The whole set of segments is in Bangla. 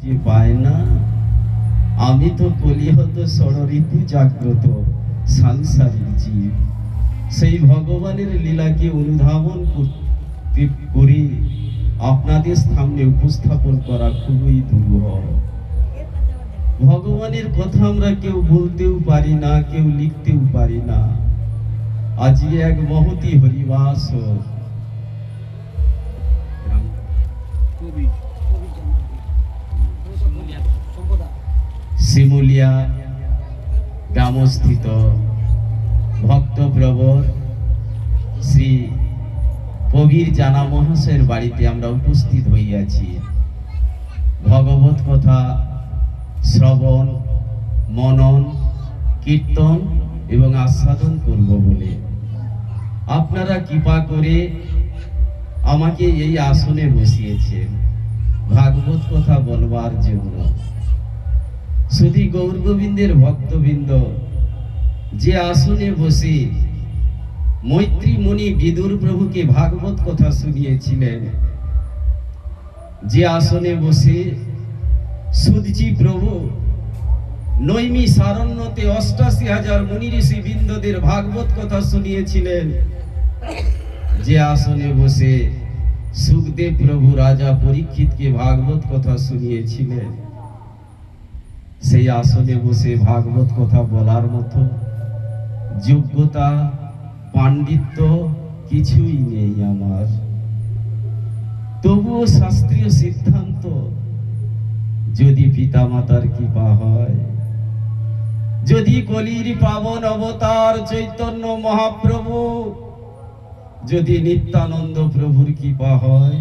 যে পায় না। আমি তো কলিহত ষড়ঋতু জাগ্রত সাংসারিক জীব। সেই ভগবানের লীলাকে অনুধাবন করে আপনাদের সামনে উপস্থাপন করা খুবই দুর্লভ। ভগবানের কথা আমরা কেউ বলতেও পারি না, কেউ লিখতেও পারি না। আজকে এক মহতি হরিবাস শিমুলিয়া গ্রামস্থিত ভক্তপ্রবর শ্রী কবির জানা মহাশয়ের বাড়িতে আমরা উপস্থিত হইয়াছি ভগবত কথা শ্রবণ, মনন, কীর্তন এবং আস্বাদন করব বলে। আপনারা কৃপা করে আমাকে এই আসনে বসিয়েছেন ভাগবত কথা বলবার জন্য। শুধু গৌর গোবিন্দের ভক্তবৃন্দ যে আসনে বসে মৈত্রী মুনি বিদুর প্রভুকে ভাগবত কথা শুনিয়েছিলেন, যে আসনে বসে সুদজি প্রভু নৈমি সারণ্যতে ৮৮,০০০ মুনি ঋষি বৃন্দদের ভাগবত কথা শুনিয়েছিলেন, যে আসনে বসে সুখদেব প্রভু রাজা পরীক্ষিতকে ভাগবত কথা শুনিয়েছিলেন, সেই আসনে বসে ভাগবত কথা বলার মতো যোগ্যতা পাণ্ডিত্য কিছুই নেই আমার। তবুও শাস্ত্রীয় সিদ্ধান্ত, যদি পিতামাতার কৃপা হয়, যদি কলির পাবন অবতার চৈতন্য মহাপ্রভু, যদি নিত্যানন্দ প্রভুর কৃপা হয়,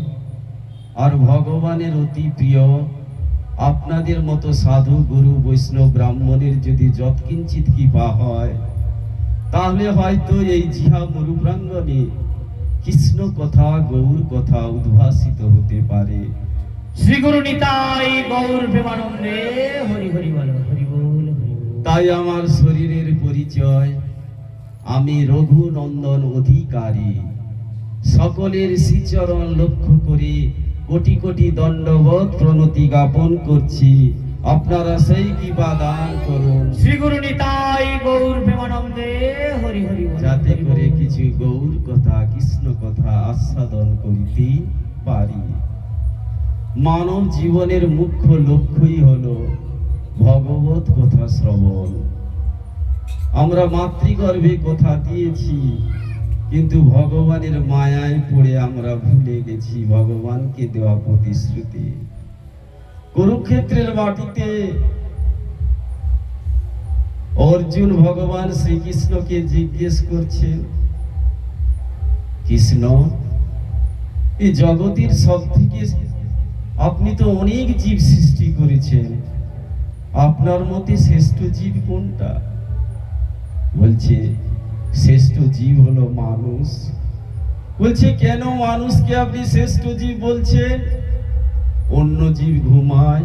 আর ভগবানের অতি প্রিয় আপনাদের মতো সাধু গুরু বৈষ্ণব ব্রাহ্মণের যদি যৎকিঞ্চিত কৃপা হয়, তাহলে হয়তো এই জিহা মরুপ্রাঙ্গণে কৃষ্ণ কথা গৌর কথা উদ্ভাসিত হতে পারে। শ্রী গুরু নিতাই গৌর প্রেমানন্দে হরি হরি বল, হরি বল। তাই আমার শরীরের পরিচয়, আমি রঘুনন্দন অধিকারী। সকলের শ্রীচরণ লক্ষ্য করে কোটি কোটি দণ্ডবত প্রণতি জ্ঞাপন করছি, আপনারা সেই কৃপা দান করুন। শ্রী গুরু নিতাই গৌর প্রেমানন্দে হরি হরি বল, যাতে করে কিছু গৌর কথা কৃষ্ণ কথা আস্বাদন করিতে পারি। মানব জীবনের মুখ্য লক্ষ্যই হলো ভগবত কথা শ্রবণ। আমরা মাতৃগর্ভে কথা দিয়েছি, কিন্তু ভগবানের মায়ায় পড়ে আমরা ভুলে গেছি ভগবানকে দেওয়া প্রতিশ্রুতি। কুরুক্ষেত্রের মাটিতে অর্জুন ভগবান শ্রীকৃষ্ণকে জিজ্ঞেস করছেন, কৃষ্ণ, এই জগতের সব থেকে আপনি তো অনেক জীব সৃষ্টি করেছেন, আপনার মতে শ্রেষ্ঠ জীব কোনটা? বলছে শ্রেষ্ঠ জীব হলো মানুষ। বলছে কেন মানুষকে আপনি শ্রেষ্ঠ জীব বলছেন? অন্য জীব ঘুমায়,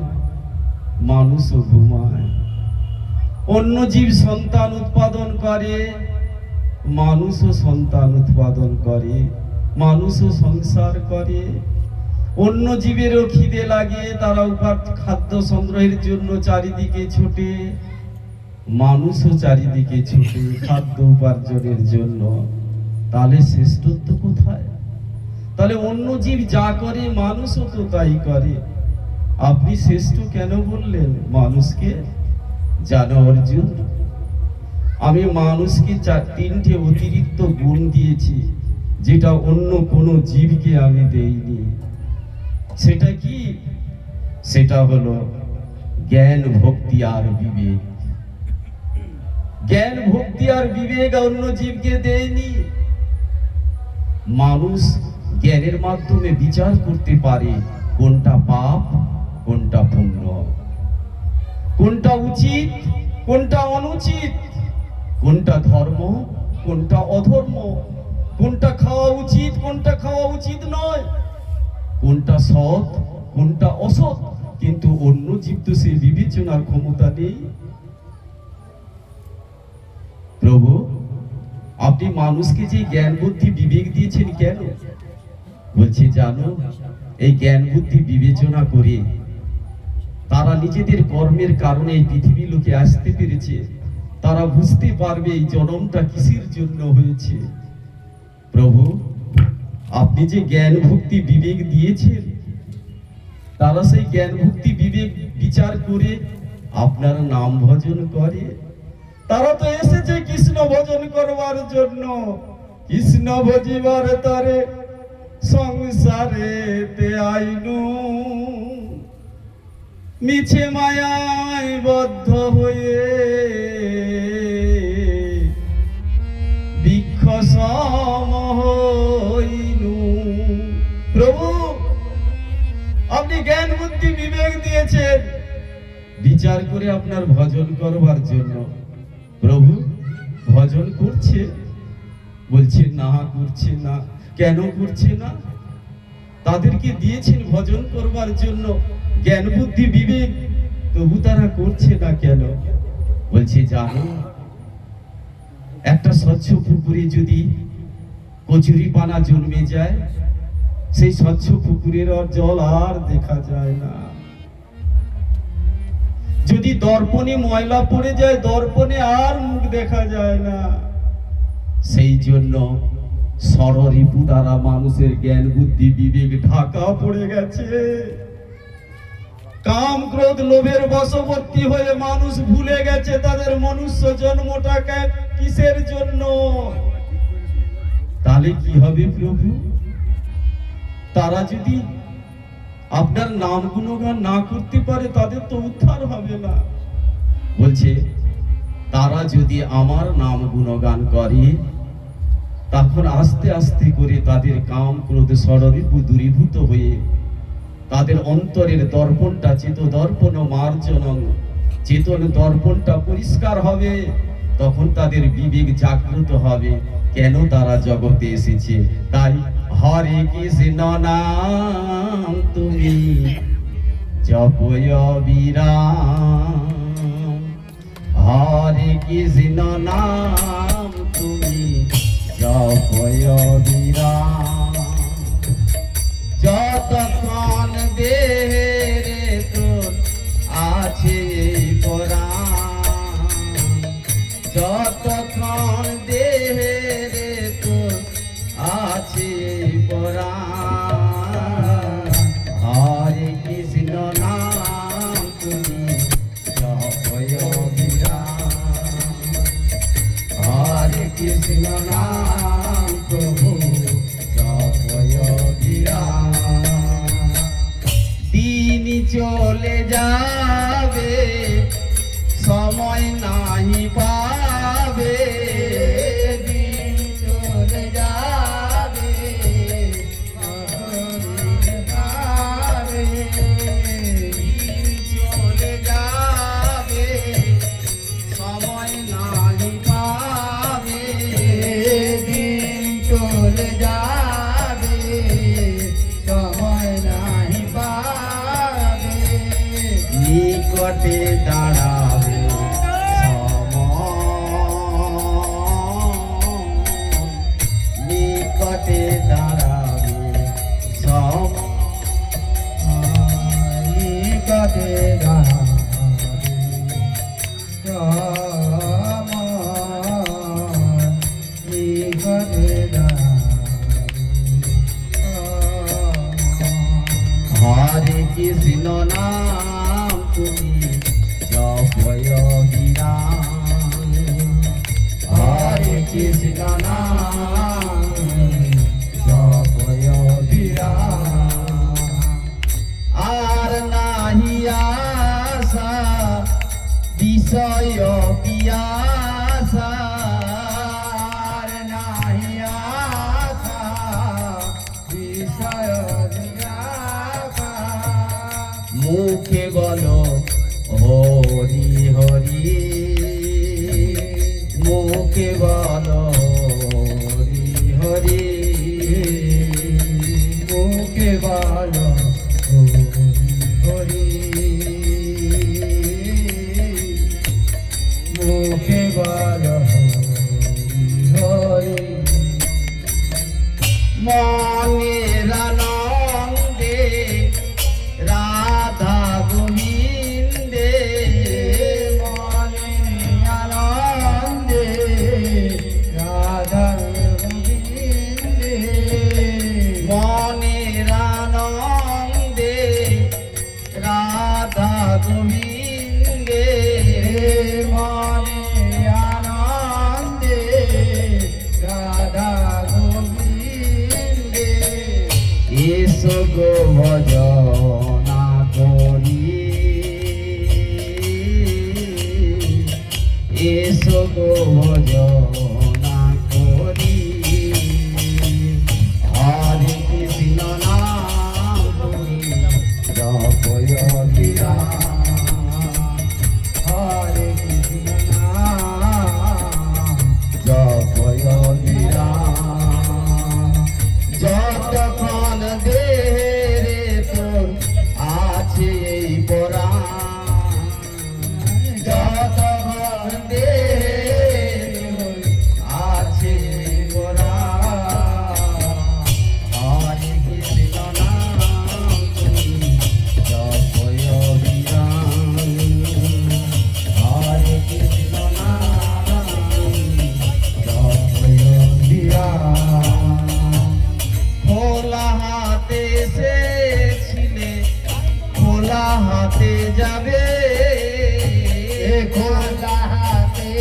মানুষও ঘুমায়। অন্য জীব সন্তান উৎপাদন করে, মানুষও সন্তান উৎপাদন করে, মানুষও সংসার করে। অন্য জীবেরও খিদে লাগে, তারা খাদ্য সংগ্রহের জন্য চারিদিকে ছোটে, মানুষও চারিদিকে ছোটে খাদ্য উপার্জনের জন্য। তাহলে শ্রেষ্ঠত্ব কোথায়? তাহলে অন্য জীব যা করে মানুষও তো তাই করে, আপনি শ্রেষ্ঠ কেন বললেন মানুষকে? জানো অর্জুন, আমি মানুষকে তিনটে অতিরিক্ত গুণ দিয়েছি, যেটা অন্য কোনো জীবকে আমি দেইনি। সেটা কি? সেটা হলো জ্ঞান, ভক্তি আর বিবেক। জ্ঞান, ভক্তি আর বিবেক অন্য জীবকে দেয়নি। মানুষ জ্ঞানের মাধ্যমে বিচার করতে পারে কোনটা পাপ, কোনটা পুণ্য, কোনটা উচিত, কোনটা অনুচিত, কোনটা ধর্ম, কোনটা অধর্ম, কোনটা খাওয়া উচিত, কোনটা খাওয়া উচিত নয়, কোনটা সৎ, কোনটা অসৎ। কিন্তু অন্য জীব তো সেই বিবেচনার ক্ষমতা নেই। প্রভু, আপনি মানুষকে যে জ্ঞান বুদ্ধি বিবেক দিয়েছেন কেন? বলছি জানো, এই জ্ঞান বুদ্ধি বিবেচনা করে নিজেদের কর্মের কারণে এই পৃথিবী লোকে আসতে পেরেছে, তারা বুঝতে পারবে এই জন্মটা কিসের জন্য হয়েছে। প্রভু, আপনি যে জ্ঞান ভক্তি বিবেক দিয়েছেন, তারা সেই জ্ঞান ভক্তি বিবেক বিচার করে আপনার নাম ভজন করে। তারা তো এসেছে কৃষ্ণ ভজন করবার জন্য, কৃষ্ণ ভজিবার তারে সংসারে তে আইনু, মিছে মায়ায় বদ্ধ হয়ে বৃক্ষ সম হইনু। প্রভু, আপনি জ্ঞান বুদ্ধি বিবেক দিয়েছেন বিচার করে আপনার ভজন করবার জন্য। প্রভু, ভজন করছে? বলছে না, করছে না। কেন করছে না? তাদেরকে দিয়েছেন ভজন করবার জন্য জ্ঞান বুদ্ধি বিবেক, তবু তারা করছে না কেন? বলছে জানো, একটা স্বচ্ছ পুকুরে যদি কচুরি পানা জন্মে যায়, সেই স্বচ্ছ পুকুরের জল আর দেখা যায় না। যদি দর্পণে ময়লা পড়ে যায়, দর্পণে আর মুখ দেখা যায় না। সেই জন্য ষড়রিপু দ্বারা মানুষের জ্ঞান বুদ্ধি বিবেক ঢাকা পড়ে গেছে। কাম ক্রোধ লোভের বশবর্তী হয়ে মানুষ ভুলে গেছে তাদের মনুষ্য জন্মটাকে কিসের জন্য। তাহলে কি হবে প্রভু? তারা যদি আপনার নাম গুণগান না করতে পারে, তাদের তো উদ্ধার হবে না। বলছে তারা যদি আমার নাম গুণগান করে, তখন আস্তে আস্তে করে তাদের কাম ক্রোধ ষড়রিপু দূরীভূত হয়ে তাদের অন্তরের দর্পণটা চেত দর্পণ মার্জনং, চেতন দর্পণটা পরিষ্কার হবে। তখন তাদের বিবেক জাগ্রত হবে, কেন তারা জগতে এসেছে। তাই হরে কৃষ্ণ নাম তুমি জপয় বিরাম, হরে কৃষ্ণ নাম তুমি জপয় বিরাম। যতক্ষণ দেহে তোর আছে পরাণ, যতক্ষণ দেহে তোর আছে পরাণ, হরে কৃষ্ণ নাম তুমি জপয় বিরাম, হরে কৃষ্ণ নাম প্রভু জপয় বিরাম। দিন চলে যাবে, সময় নাহি পাবে, দিন চলে যাবে, দিন চলে যাবে, সময় নাহি পাবে, দিন চলে যাবে, সময় নাহি পাবে, নিকটে দাঁড়াবে সময়, নিকটে দাঁড়াবে সময়, নিকটে দাঁড়াবে সময়, নিকটে দাঁড়াবে। হরে কৃষ্ণ নাম তুমি জপয় বিরাম, হরে কৃষ্ণ নাম জপয় বিরাম। আর নাহি আশা বিষয় পিয়াসা, আর নাহি আশা বিষয় পিয়াসা। মুখে বলো হরি হরি, মুখে বলো হরি হরি, মুখে বলো হরি হরি, মুখে বলো হরি হরি। মনের আনন্দে রাধা গোবিন্দ গোবিন্দে মনে আনন্দে রাধা গোবিন্দে এসো গো ভজনা করি এসো গো ভজনা করি হরে কৃষ্ণ নাম করি জপয় বিরাম হরে কৃষ্ণ নাম জপয় বিরাম যতক্ষণ দেহে তোর আছে এই পরাণ যতক্ষণ দেহে তোর আছে এই পরাণ হরে কৃষ্ণ নাম করি জপয় বিরাম হরে কৃষ্ণ নাম করি জপয় বিরাম খোলা হাতে এসেছিলে খোলা হাতে যাবে খোলা হাতে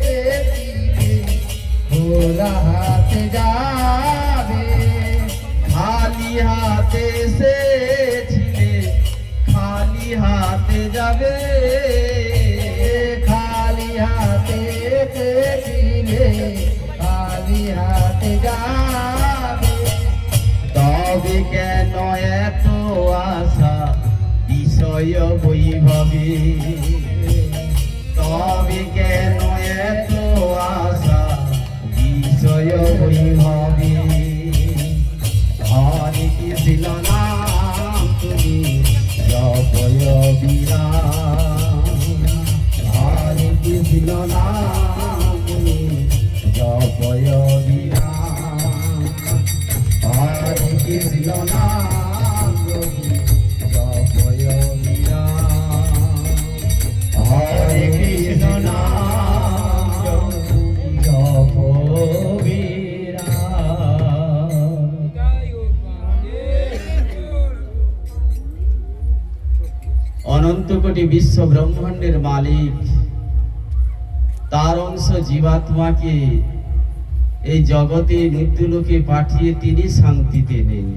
পেতিবে খোলা হাতে যাবে খালি হাতে এসেছিলে খালি হাতে যাবে খালি হাতে পেতিবে খালি হাতে যাবে তবে কেন এত আশা বিষয় বৈভবে তবে কেন এত আশা বিষয় বৈভবে হরে কৃষ্ণ নাম তুমি জপয় বিরাম হরে কৃষ্ণ নাম তুমি জপয় বিরাম হরে কৃষ্ণ নাম তুমি জপয় বিরাম হরে কৃষ্ণ নাম তুমি জপ বিরাম অনন্ত কোটি বিশ্ব ব্রহ্মাণ্ডের মালিক তার অংশ জীবাত্মাকে এই জগতে মৃত্যুলোকে পাঠিয়ে তিনি শান্তিতে নেই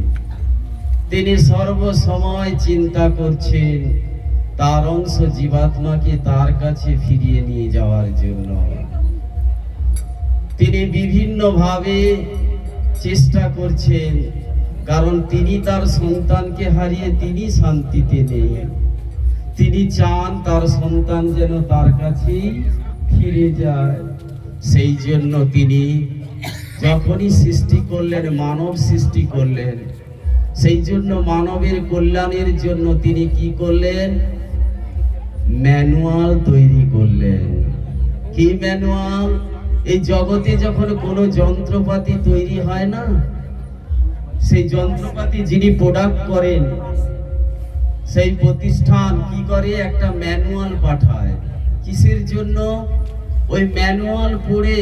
তিনি সর্বসময় চিন্তা করছেন তার অংশ জীবাত্মাকে তার কাছে ফিরিয়ে নিয়ে যাওয়ার জন্য তিনি বিভিন্নভাবে চেষ্টা করছেন কারণ তিনি তার সন্তানকে হারিয়ে তিনি শান্তিতে নেই তিনি চান তার সন্তান যেন তার কাছেই ফিরে যায় সেই জন্য তিনি যখনই সৃষ্টি করলেন মানব সৃষ্টি করলেন সেই জন্য মানবের কল্যাণের জন্য তিনি কি করলেন ম্যানুয়াল তৈরি করলেন কি ম্যানুয়াল এই জগতে যখন কোনো যন্ত্রপাতি তৈরি হয় না সেই যন্ত্রপাতি যিনি প্রোডাক্ট করেন সেই প্রতিষ্ঠান কি করে একটা ম্যানুয়াল পাঠায় কিসের জন্য ওই ম্যানুয়াল পড়ে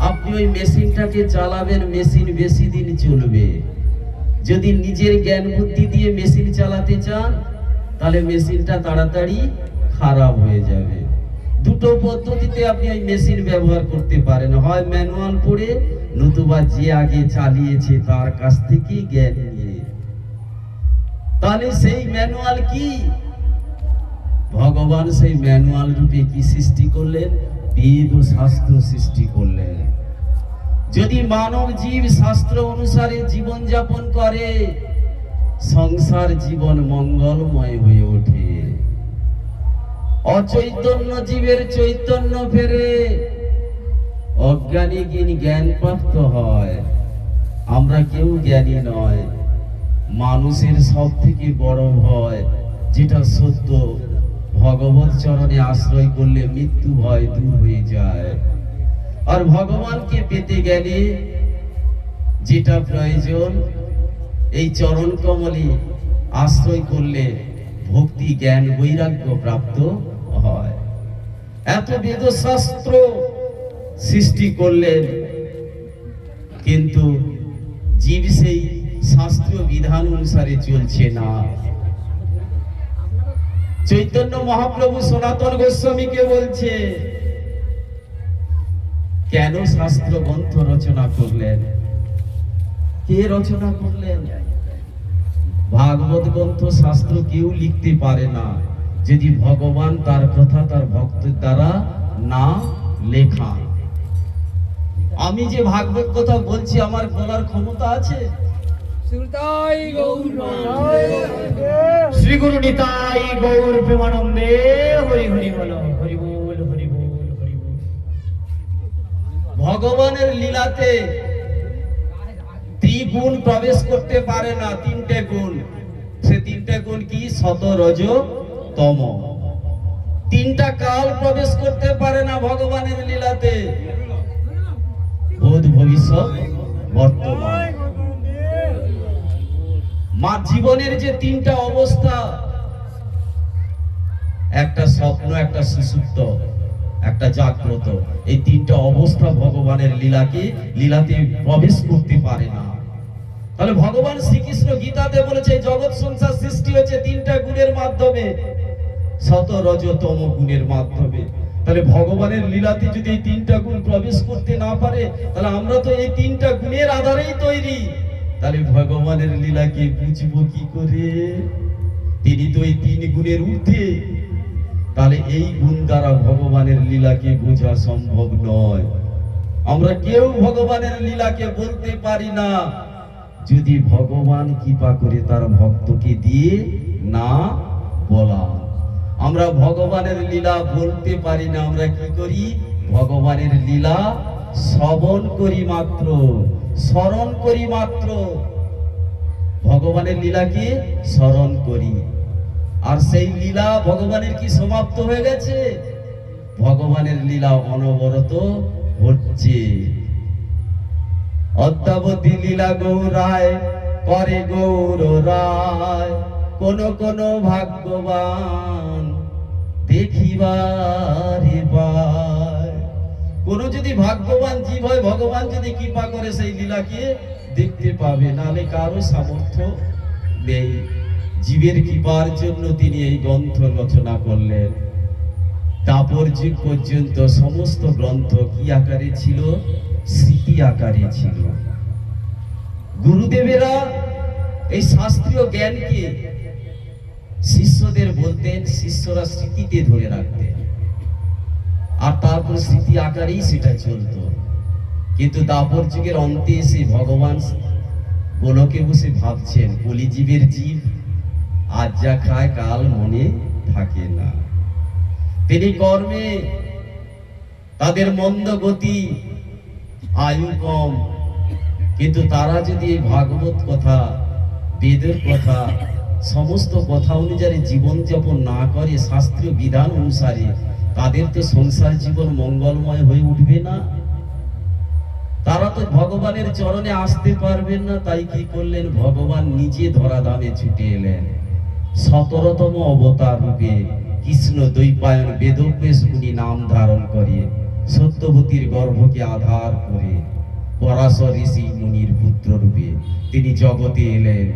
আপনি ওই মেশিনটাকে চালাবেন মেশিন বেশি দিন চলবে যদি নিজের জ্ঞান বুদ্ধি দিয়ে মেশিন চালাতে চান তাহলে মেশিনটা তাড়াতাড়ি খারাপ হয়ে যাবে দুটো পদ্ধতিতে আপনি ওই মেশিন ব্যবহার করতে পারেন হয় ম্যানুয়াল পড়ে নতুবা যে আগে চালিয়েছে তার কাছ থেকে জ্ঞান নিয়ে তাহলে সেই ম্যানুয়াল কি ভগবান সেই ম্যানুয়াল রূপে কি সৃষ্টি করলেন বেদ ও শাস্ত্র সৃষ্টি করলেন যদি মানব জীব শাস্ত্র অনুসারে জীবন যাপন করে সংসার জীবন মঙ্গলময় হয়ে ওঠে অচৈতন্য জীবের চৈতন্য ফেরে অজ্ঞানী জ্ঞান প্রাপ্ত হয় আমরা কেউ জ্ঞানী নয় মানুষের সব থেকে বড় ভয় যেটা সত্য ভগবত চরণে আশ্রয় করলে মৃত্যু ভয় দূর হয়ে যায় আর ভগবানকে পেতে গেলে যেটা প্রয়োজন এই চরণ কমলে আশ্রয় করলে ভক্তি জ্ঞান বৈরাগ্য প্রাপ্ত হয় এত বেদশাস্ত্র সৃষ্টি করলেন কিন্তু জীব সেই শাস্ত্রীয় বিধান অনুসারে চলছে না চৈতন্য মহাপ্রভু সনাতন গোস্বামীকে বলছে, কেন শাস্ত্র গ্রন্থ রচনা করলেন? কে রচনা করলেন? ভাগবত গ্রন্থ শাস্ত্র কেউ লিখতে পারে না যদি ভগবান তার কথা তার ভক্তের দ্বারা না লেখা। আমি যে ভাগবত কথা বলছি, আমার বলার ক্ষমতা আছে? শ্রী গুরু নিতাই গৌর প্রেমানন্দে হরি হরি বল, হরি বল, হরি বল, হরি বল। ভগবানের লীলাতে ত্রিগুণ প্রবেশ করতে পারে না, তিনটে গুণ। সে তিনটে গুণ কি? সত, রজ, তম। তিনটা কাল প্রবেশ করতে পারে না ভগবানের লীলাতে, ভূত, ভবিষ্যৎ, বর্তমান। মা জীবনের যে তিনটা অবস্থা, একটা স্বপ্ন, একটা সুষুপ্ত, একটা জাগ্রত, এই তিনটা অবস্থা ভগবানের লীলাতে প্রবেশ করতে পারে না। তাহলে ভগবান শ্রীকৃষ্ণ গীতাতে বলেছে জগৎ সংসার সৃষ্টি হয়েছে তিনটা গুণের মাধ্যমে, সত, রজ, তম গুণের মাধ্যমে। তাহলে ভগবানের লীলাতে যদি এই তিনটা গুণ প্রবেশ করতে না পারে, তাহলে আমরা তো এই তিনটা গুণের আধারেই তৈরি। তাহলে ভগবানের লীলাকে বুঝবো কি করে? তিনি তো এই তিন গুণের ঊর্ধ্বে। তাহলে এই গুণ দ্বারা ভগবানের লীলাকে বোঝা সম্ভব নয়। আমরা কেউ ভগবানের লীলাকে বলতে পারি না যদি ভগবান কৃপা করে তার ভক্তকে দিয়ে না বলা। আমরা ভগবানের লীলা বলতে পারি না, আমরা কি করি? ভগবানের লীলা শ্রবণ করি মাত্র, স্মরণ করি মাত্র। ভগবানের লীলাকে স্মরণ করি, আর সেই লীলা ভগবানের কি সমাপ্ত হয়ে গেছে? ভগবানের লীলা অনবরত হচ্ছে। অদ্যাবধি লীলা গৌরায় করে গৌর রায়, কোন কোন ভাগ্যবান দেখিবারে পায়। কোন যদি ভাগ্যবান জীব হয়, ভগবান যদি কৃপা করে সেই লীলাকে দেখতে পাবে, নালে কারো সামর্থ্য নেই। জীবের কৃপার জন্য তিনি এই গ্রন্থ রচনা করলেন। দাপর যুগ পর্যন্ত সমস্ত গ্রন্থ কি আকারে ছিল? স্মৃতি আকারে ছিল। গুরুদেবেরা এই শাস্ত্রীয় জ্ঞানকে শিষ্যদের বলতেন, শিষ্যরা স্মৃতিতে ধরে রাখতেন, আর তারপর স্মৃতি আকারেই সেটা চলত। কিন্তু দাপর যুগের অন্তে এসে ভগবান গোলকে বসে ভাবছেন, কলিজীবের জীব আজ যা খায় কাল মনে থাকে না। তিনি কর্মে তাদের মন্দ গতি, আয়ু কম, কিন্তু তারা যদি ভাগবত কথা, বেদের কথা, সমস্ত কথা অনুযায়ী জীবনযাপন না করে, শাস্ত্রীয় বিধান অনুসারে, তাদের তো সংসার জীবন মঙ্গলময় হয়ে উঠবে না। তারা তো ভগবানের চরণে আসতে পারবেন না। তাই কি করলেন? ভগবান নিজে ধরাধামে ছুটে এলেন 17তম অবতার রূপে। কৃষ্ণ দ্বৈপায়ন বেদব্যাস মুনি নাম ধারণ করে, সত্যবতীর গর্ভকে আধার করে পরাশর ঋষি মুনির পুত্র রূপে তিনি জগতে এলেন।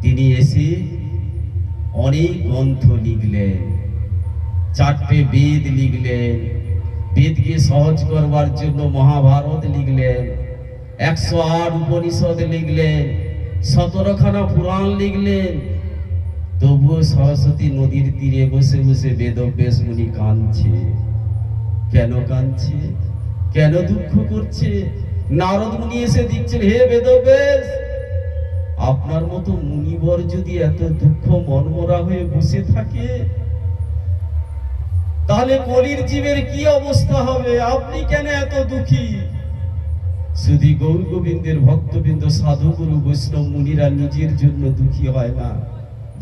তিনি এসে অনেক গ্রন্থ লিখলেন, 4টে বেদ লিখলেন, বেদকে সহজ করবার জন্য মহাভারত লিখলেন, 108 উপনিষদ লিখলেন, 17খানা পুরাণ লিখলেন। তবুও সরস্বতী নদীর তীরে বসে বসে বেদব্যাস মুনি কাঁদছে। কেন কাঁদছে? কেন দুঃখ করছে? নারদ মুনি এসে দিচ্ছেন, হে বেদব্যাস, আপনার মতো মুনিবর যদি এত দুঃখ মনমরা হয়ে বসে থাকে, তাহলে কলির জীবের কি অবস্থা হবে? আপনি কেন এত দুঃখী? শুধু গৌর গোবিন্দের ভক্তবৃন্দ, সাধু গুরু বৈষ্ণব মুনিরা নিজের জন্য দুঃখী হয় না,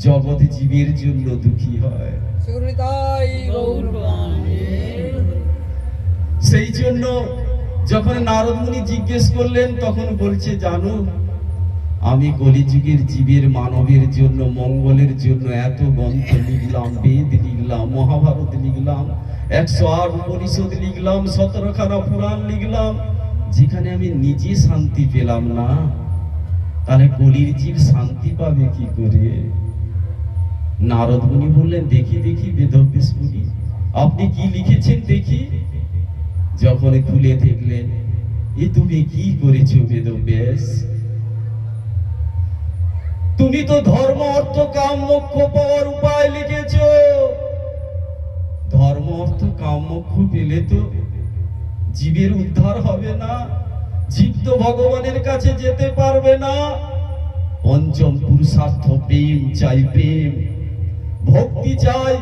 জগৎ জীবের জন্য দুঃখী হয়। সেই জন্য যখন নারদ মুনি জিজ্ঞেস করলেন, তখন বলছে, জানো, আমি কলিযুগের জীবের মানবের জন্য, মঙ্গলের জন্য এত গ্রন্থ লিখলাম, বেদ লিখলাম, মহাভারত লিখলাম, 108 উপনিষদ লিখলাম, 17খানা পুরাণ লিখলাম, যেখানে আমি নিজে শান্তি পেলাম না, তাহলে কলির জীব শান্তি পাবে কি করে? নারদ মুনি বললেন, দেখি দেখি বেদব্যাস মুনি, আপনি কি লিখেছেন দেখি। যখন খুলে দেখলেন, এ তুমি কি করেছো বেদব্যাস? তুমি তো ধর্ম অর্থ কাম মোক্ষ পাওয়ার উপায় লিখেছ। ধর্ম অর্থ কাম মোক্ষ পেলে তো জীবের উদ্ধার হবে না, জীব তো ভগবানের কাছে যেতে পারবে না। পঞ্চম পুরুষার্থ প্রেম চাই, প্রেম ভক্তি চাই।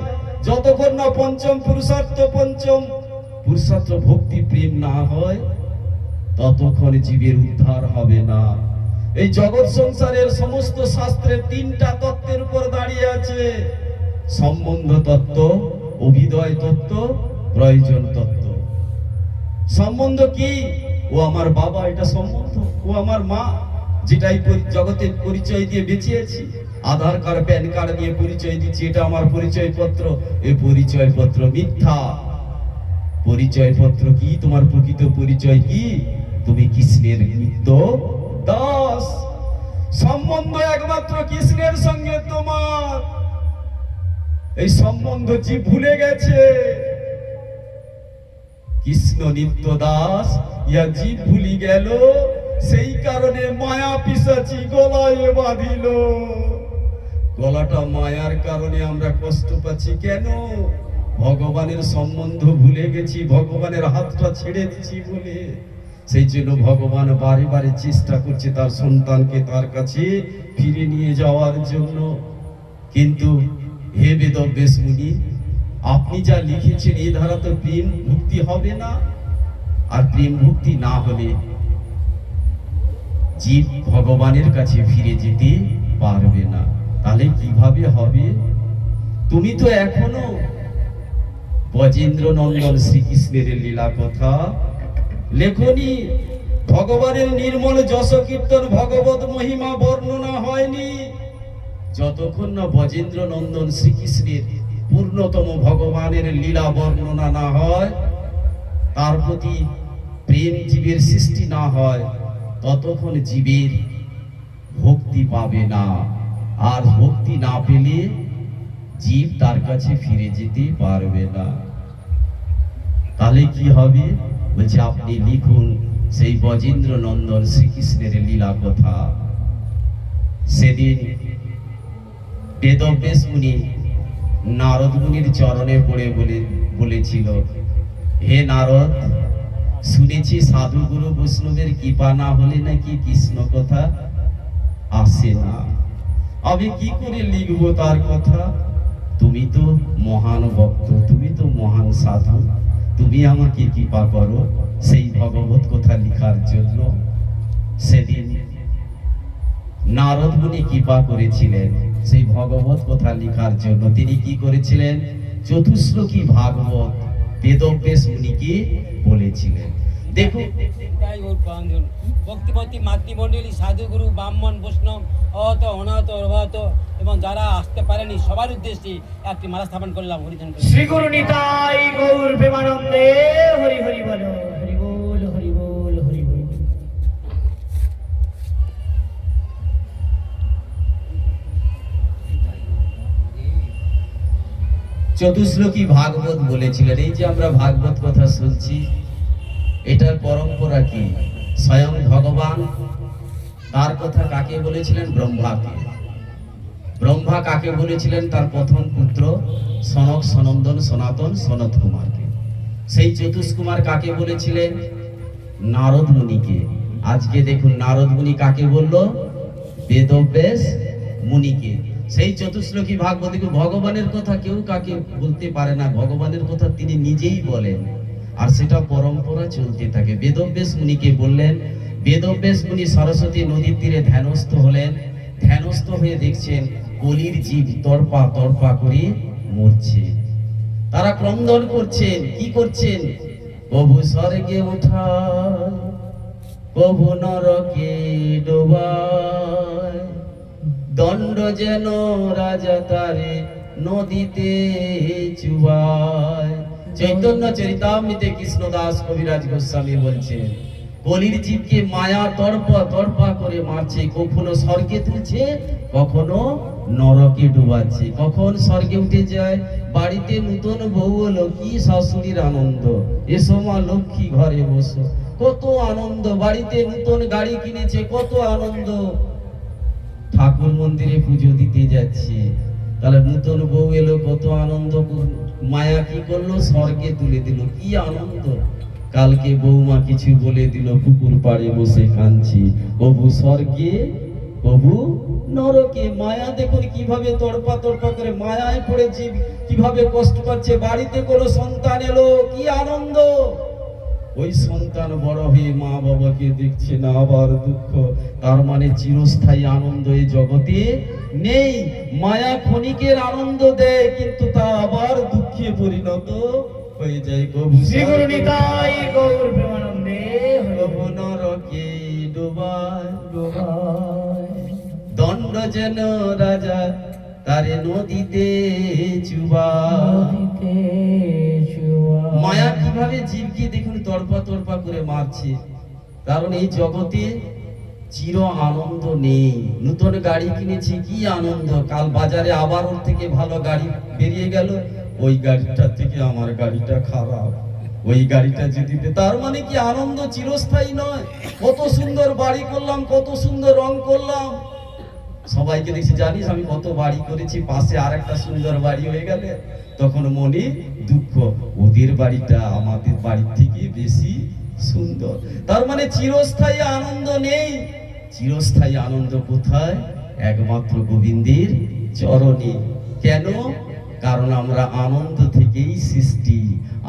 যতক্ষণ না পঞ্চম পুরুষার্থ ভক্তি প্রেম না হয়, ততক্ষণ জীবের উদ্ধার হবে না। এই জগৎ সংসারের সমস্ত শাস্ত্রের তিনটা তত্ত্বের উপর দাঁড়িয়ে আছে: সম্বন্ধ তত্ত্ব, অভিদয় তত্ত্ব, প্রয়োজন তত্ত্ব। সম্বন্ধ কি? ও আমার বাবা, এটা সম্বন্ধ। ও আমার মা, যেটাই জগতের পরিচয় দিয়ে বেঁচে আছি। আধার কার্ড, প্যান কার্ড নিয়ে পরিচয় দিচ্ছি, এটা আমার পরিচয় পত্র। এই পরিচয় পত্র মিথ্যা। পরিচয় পত্র কি? তোমার প্রকৃত পরিচয় কি? তুমি কৃষ্ণের নিত্য দাস। সম্বন্ধ একমাত্র কৃষ্ণের সঙ্গে তোমার। এই সম্বন্ধ জীব ভুলে গেছে। কৃষ্ণ নিত্য দাস ইয়া জীব ভুলি গেল, সেই কারণে মায়া পিশাচি গলায় বাঁধিল। গলাটা মায়ার কারণে আমরা কষ্ট পাচ্ছি কেন? ভগবানের সম্বন্ধ ভুলে গেছি, ভগবানের হাতটা ছেড়ে দিচ্ছি বলে। সেই জন্য ভগবান বারে বারে চেষ্টা করছে তার সন্তানকে তার কাছে ফিরে নিয়ে যাওয়ার জন্য। কিন্তু হে বেদব্যাস মুনি, আপনি যা লিখেছেন এই ধারা তো প্রেম ভক্তি হবে না। আর প্রেম ভক্তি না হলে জীব ভগবানের কাছে ফিরে যেতে পারবে না। তাহলে কিভাবে হবে? তুমি তো এখনো ব্রজেন্দ্র নন্দন শ্রীকৃষ্ণের লীলা কথা লেখনি। ভগবানের নির্মল যশ কীর্তন, ভগবত মহিমা বর্ণনা হয়নি। যতক্ষণ না ব্রজেন্দ্র নন্দন শ্রীকৃষ্ণের পূর্ণতম ভগবানের লীলা বর্ণনা না হয়, তার প্রতি প্রেম জীবের সৃষ্টি না হয়, ততক্ষণ জীবের ভক্তি পাবে না। আর ভক্তি না পেলে জীব তার কাছে ফিরে যেতে পারবে না। তাহলে কি হবে? বলছে আপনি লিখুন সেই ব্রজেন্দ্র নন্দন শ্রীকৃষ্ণের লীলা কথা। সেদিন বেদব্যাস মুনি নারদ মুনির চরণে পড়ে বলেছিল, হে নারদ, শুনেছি সাধু গুরু বৈষ্ণবের কৃপা না হলে নাকি কৃষ্ণ কথা আসে না। আমি কি করে লিখবো তার কথা? তুমি তো মহান ভক্ত, তুমি তো মহান সাধু, তুমি আমাকে কৃপা করো সেই ভগবত কথা লিখার জন্য। সেদিন নারদ মুনি কৃপা করেছিলেন সেই ভগবত কথা লিখার জন্য। তিনি কি করেছিলেন? চতুশ্লোকী ভাগবত বেদব্যাস মুনিকে বলেছিলেন। দেখুন, ভক্তিমতী মাতৃমণ্ডলী, সাধুগুরু, ব্রাহ্মণ, বৈষ্ণব, অহত, অনাহত, অবহত এবং যারা আসতে পারেনি সবার উদ্দেশ্যে একটি মালা স্থাপন করলাম। হরিজন শ্রী গুরু নিতাই গৌর প্রেমানন্দে হরি হরি বল, হরি বল, হরি বল, হরি বল। চতুশ্লোকী ভাগবত বলেছিলেন। এই যে আমরা ভাগবত কথা শুনছি, এটার পরম্পরা কি? স্বয়ং ভগবান তার কথা কাকে বলেছিলেন? ব্রহ্মাকে। ব্রহ্মা কাকে বলেছিলেন? তার প্রথম পুত্র সনক, সনন্দন, সনাতন, সনত কুমারকে। সেই চতুষ্কুমার কাকে বলেছিলেন? নারদ মুনিকে। আজকে দেখুন নারদ মুনি কাকে বলল? বেদব্যাস মুনিকে। সেই চতুশ্লোকী ভাগবত, ভগবানের কথা কেউ কাকে বলতে পারে না, ভগবানের কথা তিনি নিজেই বলেন। আর সেটা পরম্পরা চলতে থাকে। বেদব্যাস মুনিকে বললেন। বেদব্যাস মুনি সরস্বতী নদীর তীরে ধ্যানস্থ হলেন। ধ্যানস্থ হয়ে দেখছেন কলির জীব তড়পা তড়পা করে মরছে। তারা ক্রন্দন করছেন। কি করছেন? কবু স্বর্গে ওঠায়, কবু নরকে ডোবায়, দণ্ড যেন রাজা তারে নদীতে চুবায়। চৈতন্য চরিতামৃতে কৃষ্ণদাস কবিরাজ গোস্বামী বলছেন, কলির জীবকে মায়া তড়পা তড়পা করে মারছে, কখনো স্বর্গে তুলছে, কখনো নরকে ডুবাচ্ছে। কখন স্বর্গে উঠে যায়, বাড়িতে নতুন বউ হলো, কি শাশুড়ির আনন্দ, এসো মা লক্ষ্মী ঘরে বসো, কত আনন্দ। বাড়িতে নতুন গাড়ি কিনেছে, কত আনন্দ। ঠাকুর মন্দিরে পুজো দিতে যাচ্ছে, তাহলে নতুন বউ এলো, কত আনন্দ। মায়া কি করলো, স্বর্গে তুলে দিল, কি আনন্দ। কালকে বৌমা কিছু বলে দিল, পুকুর পাড়ে বসে কাঁদছি, প্রভু স্বর্গে প্রভু নরকে। মায়া দেখুন কিভাবে তড়পা তড়পা করে মায়ায় পড়ে জীব কিভাবে কষ্ট পাচ্ছে। বাড়িতে কোনো সন্তান এলো, কি আনন্দ। ওই সন্তান বড় হয়ে মা বাবাকে দেখছে না, আবার দুঃখ। তার মানে চিরস্থায়ী আনন্দ এই জগতে নেই। মায়া ক্ষণিকের আনন্দ দেয়, কিন্তু তা আবার দুঃখে পরিণত হয়ে যায়। প্রভু শ্রী গুরু নিতাই গৌর প্রেমানন্দে প্রভু নরকে ডুবায় দণ্ড যেন রাজা তারে নদীতে চুবায়। মায়া কিভাবে জীবকে দেখুন তড়পা তড়পা করে মারছে। কারণ এই জগতে চির আনন্দ নেই। নতুন গাড়ি কিনেছি, কি আনন্দ। কাল বাজারে আবার ওর থেকে ভালো গাড়ি বেরিয়ে গেল, ওই গাড়িটা থেকে আমার গাড়িটা খারাপ, ওই গাড়িটা যদি তার মানে কি আনন্দ চিরস্থায়ী নয়। কত সুন্দর বাড়ি করলাম, কত সুন্দর রং করলাম, সবাইকে দেখছি, জানিস আমি কত বাড়ি করেছি, পাশে আর একটা সুন্দর বাড়ি হয়ে গেলে তখন মনে দুঃখ, ওদের বাড়িটা আমাদের বাড়ির থেকে বেশি সুন্দর। তার মানে চিরস্থায়ী আনন্দ নেই। চিরস্থায়ী আনন্দ কোথায়? একমাত্র গোবিন্দের চরণে। কেন? কারণ আমরা আনন্দ থেকেই সৃষ্টি,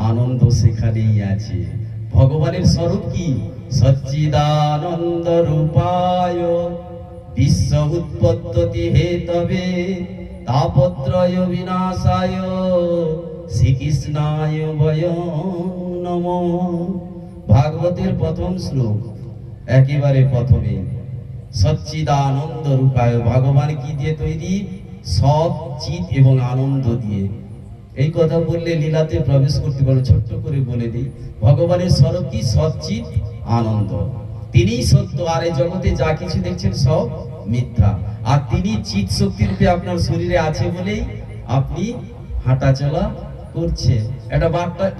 আনন্দ সেখানেই আছে। ভগবানের স্বরূপ কি? সচ্চিদানন্দ রূপায় বিশ্ব উৎপত্তি হেতবে তাপত্রয় বিনাশায় শ্রীকৃষ্ণায় বয়ং নমঃ। ভাগবতের প্রথম শ্লোক, একেবারে প্রথমে সচ্চিদানন্দ রূপায়। ভগবান কি দিয়ে তৈরি? সৎ, চিৎ এবং আনন্দ দিয়ে। এই কথা বললে লীলাতে প্রবেশ করতে পারো। ছোট্ট করে বলে দিই, ভগবানের স্বরূপ কি? সচ্চিৎ আনন্দ। তিনিই সত্য, আর এই জগতে যা কিছু দেখছেন সব মিথ্যা। আর তিনি চিৎ শক্তি রূপে আপনার শরীরে আছে বলেই আপনি হাঁটাচলা করছে। একটা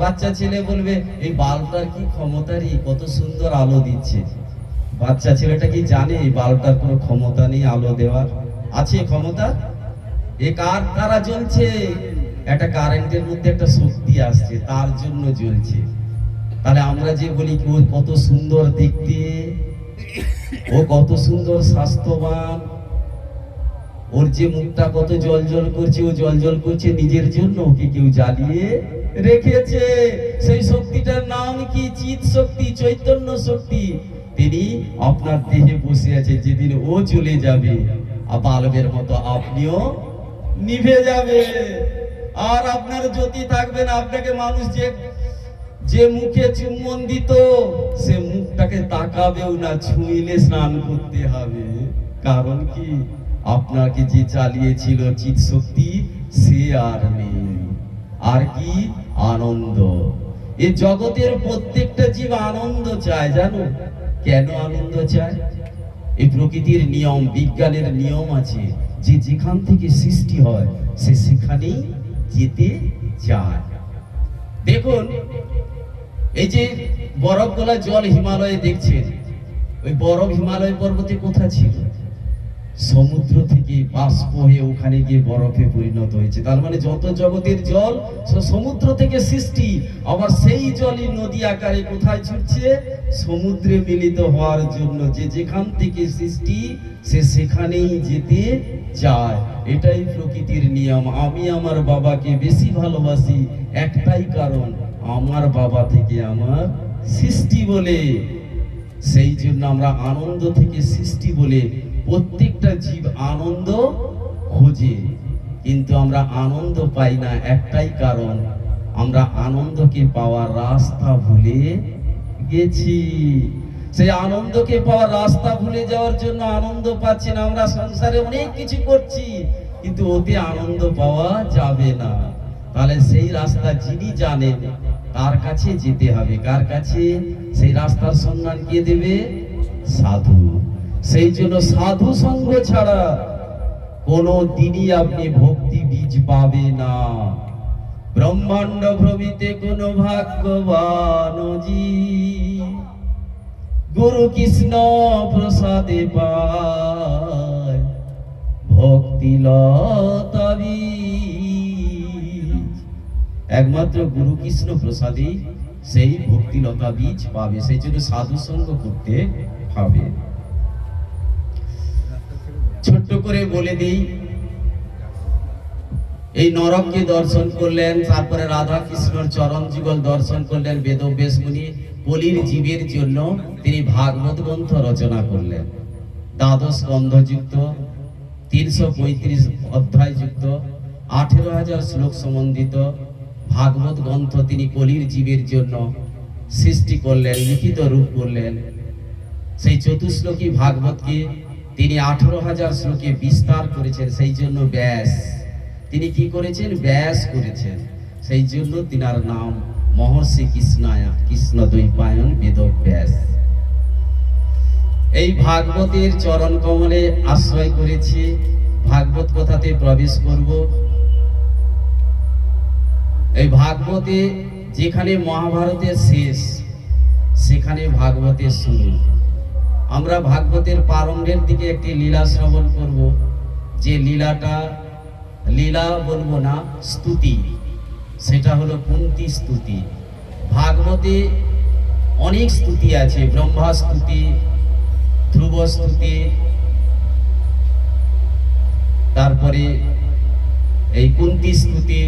বাচ্চা ছেলে বলবে, এই বাল্বটার কি ক্ষমতা রে, কত সুন্দর আলো দিচ্ছে। বাচ্চা ছেলেটা কি জানে এই বাল্বটার কোনো ক্ষমতা নেই আলো দেওয়ার? আছে ক্ষমতা? এ কার দ্বারা জ্বলছে? একটা কারেন্টের মধ্যে একটা শক্তি আসছে, তার জন্য জ্বলছে। তাহলে আমরা যে বলি ও কত সুন্দর দেখতে, ও কত সুন্দর স্বাস্থ্যবান, ওর যে মুখটা কত জল জল করছে, ও জল জল করছে নিজের জন্য, ওকে কেউ জ্বালিয়ে রেখেছে। সেই শক্তিটার নাম কি? চিৎ শক্তি, চৈতন্য শক্তি। তিনি আপনার দেহে বসে আছে। যেদিন ও চলে যাবে, বাল্বের মতো আপনিও নিভে যাবে, আর আপনার জ্যোতি থাকবে না। আপনাকে মানুষ যে মুখে চুম্বন দিত, সে মুখটাকে তাকাবেও না, ছুঁইলে স্নান করতে হবে। কারণ কি? আপনাকে যে চালিয়েছিল চিৎ শক্তি, সে আর নেই। আর কি? আনন্দ। এই জগতের প্রত্যেকটা জীব আনন্দ চায়। জানো কেন আনন্দ চায়? এই প্রকৃতির নিয়ম, বিজ্ঞানের নিয়ম আছে যে যেখান থেকে সৃষ্টি হয় সে সেখানেই যেতে চায়। দেখুন, এই যে বরফ গলা জল হিমালয়ে দেখছেন, ওই বরফ হিমালয় পর্বতে কোথায় ছিল? সমুদ্র থেকে বাষ্প হয়ে ওখানে গিয়ে বরফে পরিণত হয়েছে। তার মানে যত জগতের জল সমুদ্র থেকে সৃষ্টি, আবার সেই জলই নদী আকারে কোথায় ছুটছে? সমুদ্রে মিলিত হওয়ার জন্য। যে যেখান থেকে সৃষ্টি সে সেখানেই যেতে চায়। এটাই প্রকৃতির নিয়ম। আমি আমার বাবাকে বেশি ভালোবাসি একটাই কারণ, আমার বাবা থেকে আমার সৃষ্টি বলে। সেই জন্য আমরা আনন্দ থেকে সৃষ্টি বলে প্রত্যেকটা জীব আনন্দ খোঁজে, কিন্তু আমরা আনন্দ পাই না। একটাই কারণ, আমরা আনন্দকে পাওয়ার রাস্তা ভুলে গেছি। সেই আনন্দকে পাওয়ার রাস্তা ভুলে যাওয়ার জন্য আনন্দ পাচ্ছি না। আমরা সংসারে অনেক কিছু করছি, কিন্তু ওতে আনন্দ পাওয়া যাবে না। তাহলে সেই রাস্তা যিনি জানেন তার কাছে যেতে হবে। কার কাছে? সেই রাস্তার সন্ধান কে দেবে? সাধু। সেই জন্য সাধু সঙ্গ ছাড়া কোনো দিনই আপনি ভক্তি বীজ পাবে না। ব্রহ্মাণ্ড ভ্রমিতে কোন ভাগ্যবান জীব গুরু কৃষ্ণ প্রসাদে পায় ভক্তি লতা বীজ। একমাত্র গুরু কৃষ্ণ প্রসাদেই সেই ভক্তিলতা বীজ পাবে। সেই জন্য সাধু সঙ্গ করতে হবে। ছোট্ট করে বলে দিই, এই নরককে দর্শন করলেন, তারপরে রাধা কৃষ্ণর চরণ যুগল দর্শন করলেন। বেদব্যাস মুনি কলির জীবের জন্য তিনি ভাগবত গ্রন্থ রচনা করলেন। দ্বাদশ স্কন্ধযুক্ত 335 অধ্যায় যুক্ত 18,000 শ্লোক সম্বন্ধিত ভাগবত গ্রন্থ তিনি কলির জীবের জন্য সৃষ্টি করলেন, লিখিত রূপ করলেন। সেই চতুশ্লোকী ভাগবতকে তিনি 18,000 শ্লোকে বিস্তার করেছেন। সেই জন্য ব্যাস, তিনি কি করেছেন? ব্যাস করেছেন। সেই জন্য তিনার নাম মহর্ষি কৃষ্ণায়া, কৃষ্ণ দ্বৈপায়ন বেদব্যাস। এই ভাগবতের চরণ কমলে আশ্রয় করেছি। ভাগবত কথাতে প্রবেশ করব। এই ভাগবতে যেখানে মহাভারতের শেষ, সেখানে ভাগবতের শুরু। আমরা ভাগবতের প্রারম্ভের দিকে একটি লীলা শ্রবণ করব, যে লীলাটা লীলা বলবো না, স্তুতি। সেটা হলো কুন্তী স্তুতি। ভাগবতে অনেক স্তুতি আছে, ব্রহ্মা স্তুতি, ধ্রুব স্তুতি, তারপরে এই কুন্তী স্তুতি,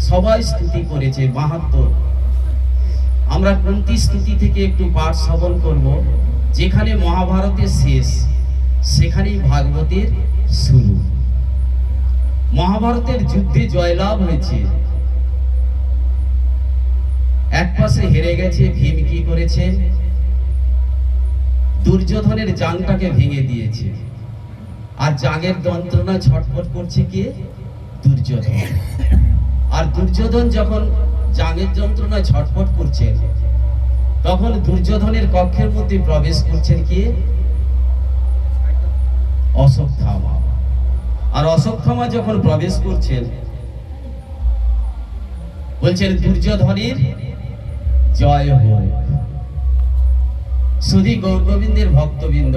সবাই স্তুতি করেছে মাহাত্ম্য। আমরা কুন্তী স্তুতি থেকে একটু পাঠ শ্রবণ করব। যেখানে মহাভারতের শেষ, সেখানেই ভাগবতের শুরু। মহাভারতের যুদ্ধে জয়লাভ হয়েছে। এক পাশে হেরে গেছে ভীম। কি করেছে? দুর্যোধনের জাংটাকে ভেঙে দিয়েছে। আর জাগের যন্ত্রণা ছটফট করছে কে? দুর্যোধন। আর দুর্যোধন যখন জাগের যন্ত্রণায় ছটফট করছেন, তখন দুর্যোধনের কক্ষের মধ্যে প্রবেশ করছেন কে? অশ্বত্থামা। আর অশ্বত্থামা যখন প্রবেশ করছেন, বলছেন দুর্যোধনের জয় হোক। শুধু গৌরগোবিন্দের ভক্তবৃন্দ,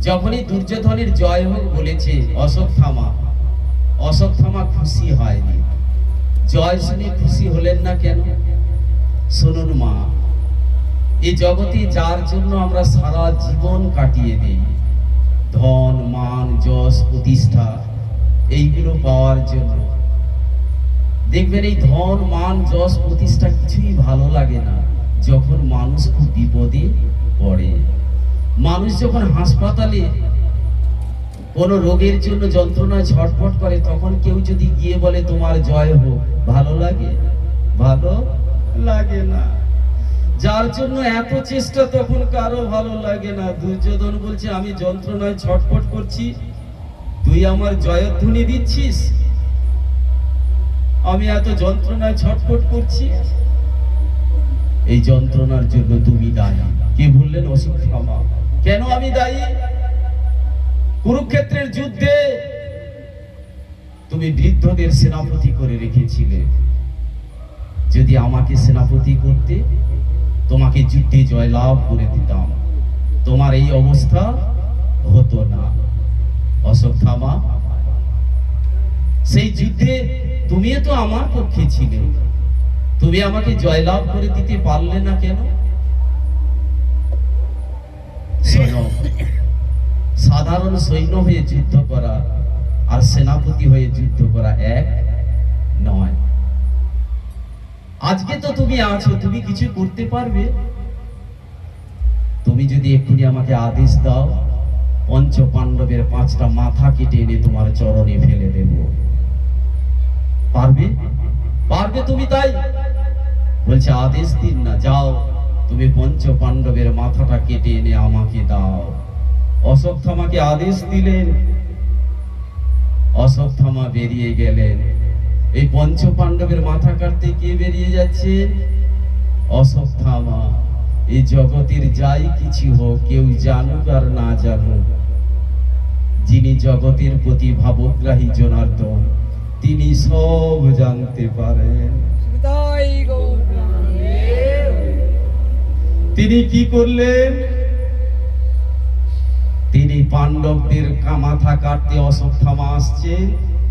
যখনই দুর্যোধনের জয় হোক বলেছে অশ্বত্থামা, অশ্বত্থামা খুশি হয়নি। জয় শুনে খুশি হলেন না কেন? শুনুন মা, এই জগতে যার জন্য আমরা সারা জীবন কাটিয়ে দিই, ধন মান যশ প্রতিষ্ঠা, এইগুলো পাওয়ার জন্য, দেখবেন এই ধন মান যশ প্রতিষ্ঠা কিছুই ভালো লাগে না যখন মানুষ খুব বিপদে পড়ে। মানুষ যখন হাসপাতালে কোনো রোগের জন্য যন্ত্রণায় ছটফট করে, তখন কেউ যদি গিয়ে বলে তোমার জয় হোক, ভালো লাগে? ভালো লাগে না। যার জন্য এত চেষ্টা, তখন কারো ভালো লাগে না। দুর্যোধন বলছে আমি যন্ত্রণায় ছটফট করছি, তুই আমার জয়ধ্বনি দিচ্ছিস? আমি এত যন্ত্রণায় ছটফট করছি, এই যন্ত্রণার জন্য তুমি দায়ী। কে বললেন? অশ্বত্থামা। কেন আমি দায়ী? কুরুক্ষেত্রের যুদ্ধে তুমি বৃদ্ধদের সেনাপতি করে রেখেছিলে। যদি আমাকে সেনাপতি করতে, তোমাকে যুদ্ধে জয়লাভ করে দিতাম, তোমার এই অবস্থা হতো না। অশ্বত্থামা, সেই যুদ্ধে তুমিও তো আমার পক্ষে ছিলে, তুমি আমাকে জয়লাভ করে দিতে পারলে না কেন? শোনো, সাধারণ সৈন্য হয়ে যুদ্ধ করা আর সেনাপতি হয়ে যুদ্ধ করা এক নয়। আজকে তো তুমি আছো, তুমি কিছু করতে পারবে? তুমি যদি এক্ষুনি আমাকে আদেশ দাও, পঞ্চ পাণ্ডবের 5টা মাথা কেটে এনে তোমার চরণে ফেলে দেব, পারবে? পারবে তুমি? তাই বলছে আদেশ দিন না, যাও তুমি পঞ্চ পাণ্ডবের মাথাটা কেটে এনে আমাকে দাও। অশ্বত্থামাকে আদেশ দিলেন, অশ্বত্থামা বেরিয়ে গেলেন। এই পঞ্চ পাণ্ডবের মাথা কাটতে কে বেরিয়ে যাচ্ছে? অশ্বত্থামা। এই জগতের যাই কিছু হোক, কেউ জানুক আর না জানুক, যিনি জগতের প্রতি ভাবগ্রাহী জনার্দন, তিনি সব জানতে পারেন। নিতাই গৌর প্রেমানন্দে হরি বল। তিনি কি করলেন? তিনি পাণ্ডবদের মাথা কাটতে অশ্বত্থামা আসছে,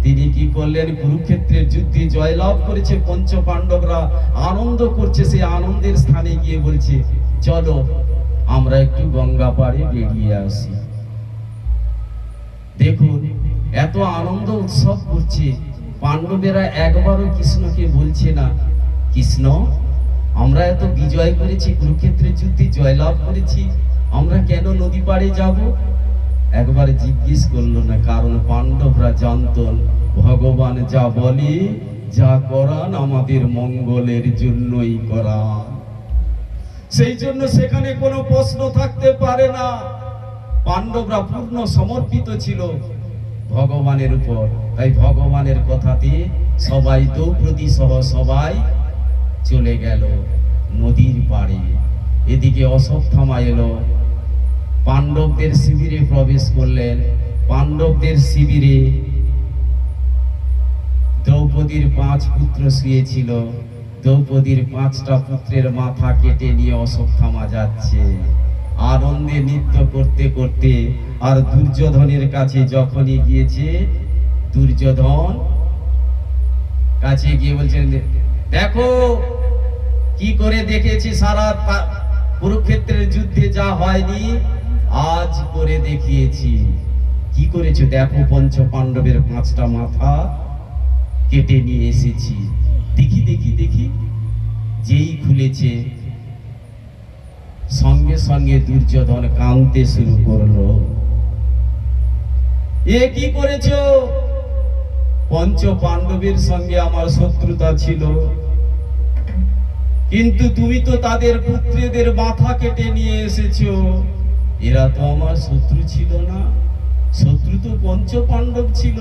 তিনি কি করলেন? কুরুক্ষেত্রের যুদ্ধে জয়লাভ করেছে, পঞ্চ পাণ্ডবরা আনন্দ করছে, সেই আনন্দের স্থানে গিয়ে বলছে চলো আমরা একটু গঙ্গা পাড়ে বেরিয়ে আসি। দেখুন এত আনন্দ উৎসব করছে, পাণ্ডবেরা একবারও কৃষ্ণকে বলছে না কৃষ্ণ আমরা এত বিজয় করেছি, কুরুক্ষেত্রের যুদ্ধে জয়লাভ করেছি, আমরা কেন নদী পাড়ে যাব? একবার জিজ্ঞেস করলো না, কারণ পাণ্ডবরা জানতেন ভগবান যা বলে যা করান আমাদের মঙ্গলের জন্যই করান, সেই জন্য সেখানে কোনো প্রশ্ন থাকতে পারে না। পাণ্ডবরা পূর্ণ সমর্পিত ছিল ভগবানের উপর, তাই ভগবানের কথাতে সবাই দ্রৌপদী সহ সবাই চলে গেল নদীর পাড়ে। এদিকে অশ্বত্থামা এলো, পাণ্ডবদের শিবিরে প্রবেশ করলেন। পাণ্ডবদের শিবিরে দ্রৌপদীর 5 পুত্র শুয়েছিল, দ্রৌপদীর 5টা পুত্রের মাথা কেটে নিয়ে অশ্বত্থামা যাচ্ছে আনন্দে নৃত্য করতে করতে। আর দুর্যোধনের কাছে যখনই গিয়েছে, দুর্যোধন কাছে গিয়ে বলছেন দেখো কি করে দেখেছি, সারা কুরুক্ষেত্রের যুদ্ধে যা হয়নি আজ করে দেখিয়েছি। কি করেছো দেখো, পঞ্চ পাণ্ডবের 5টা মাথা কেটে নিয়ে এসেছি। দেখি দেখি দেখি, যেই খুলেছে সঙ্গে সঙ্গে দুর্যোধন কাঁদতে শুরু করলো। এ কি করেছো? পঞ্চ পাণ্ডবের সঙ্গে আমার শত্রুতা ছিল, কিন্তু তুমি তো তাদের পুত্রদের মাথা কেটে নিয়ে এসেছো। এরা তো আমার শত্রু ছিল না, শত্রু তো পঞ্চ পাণ্ডব ছিল।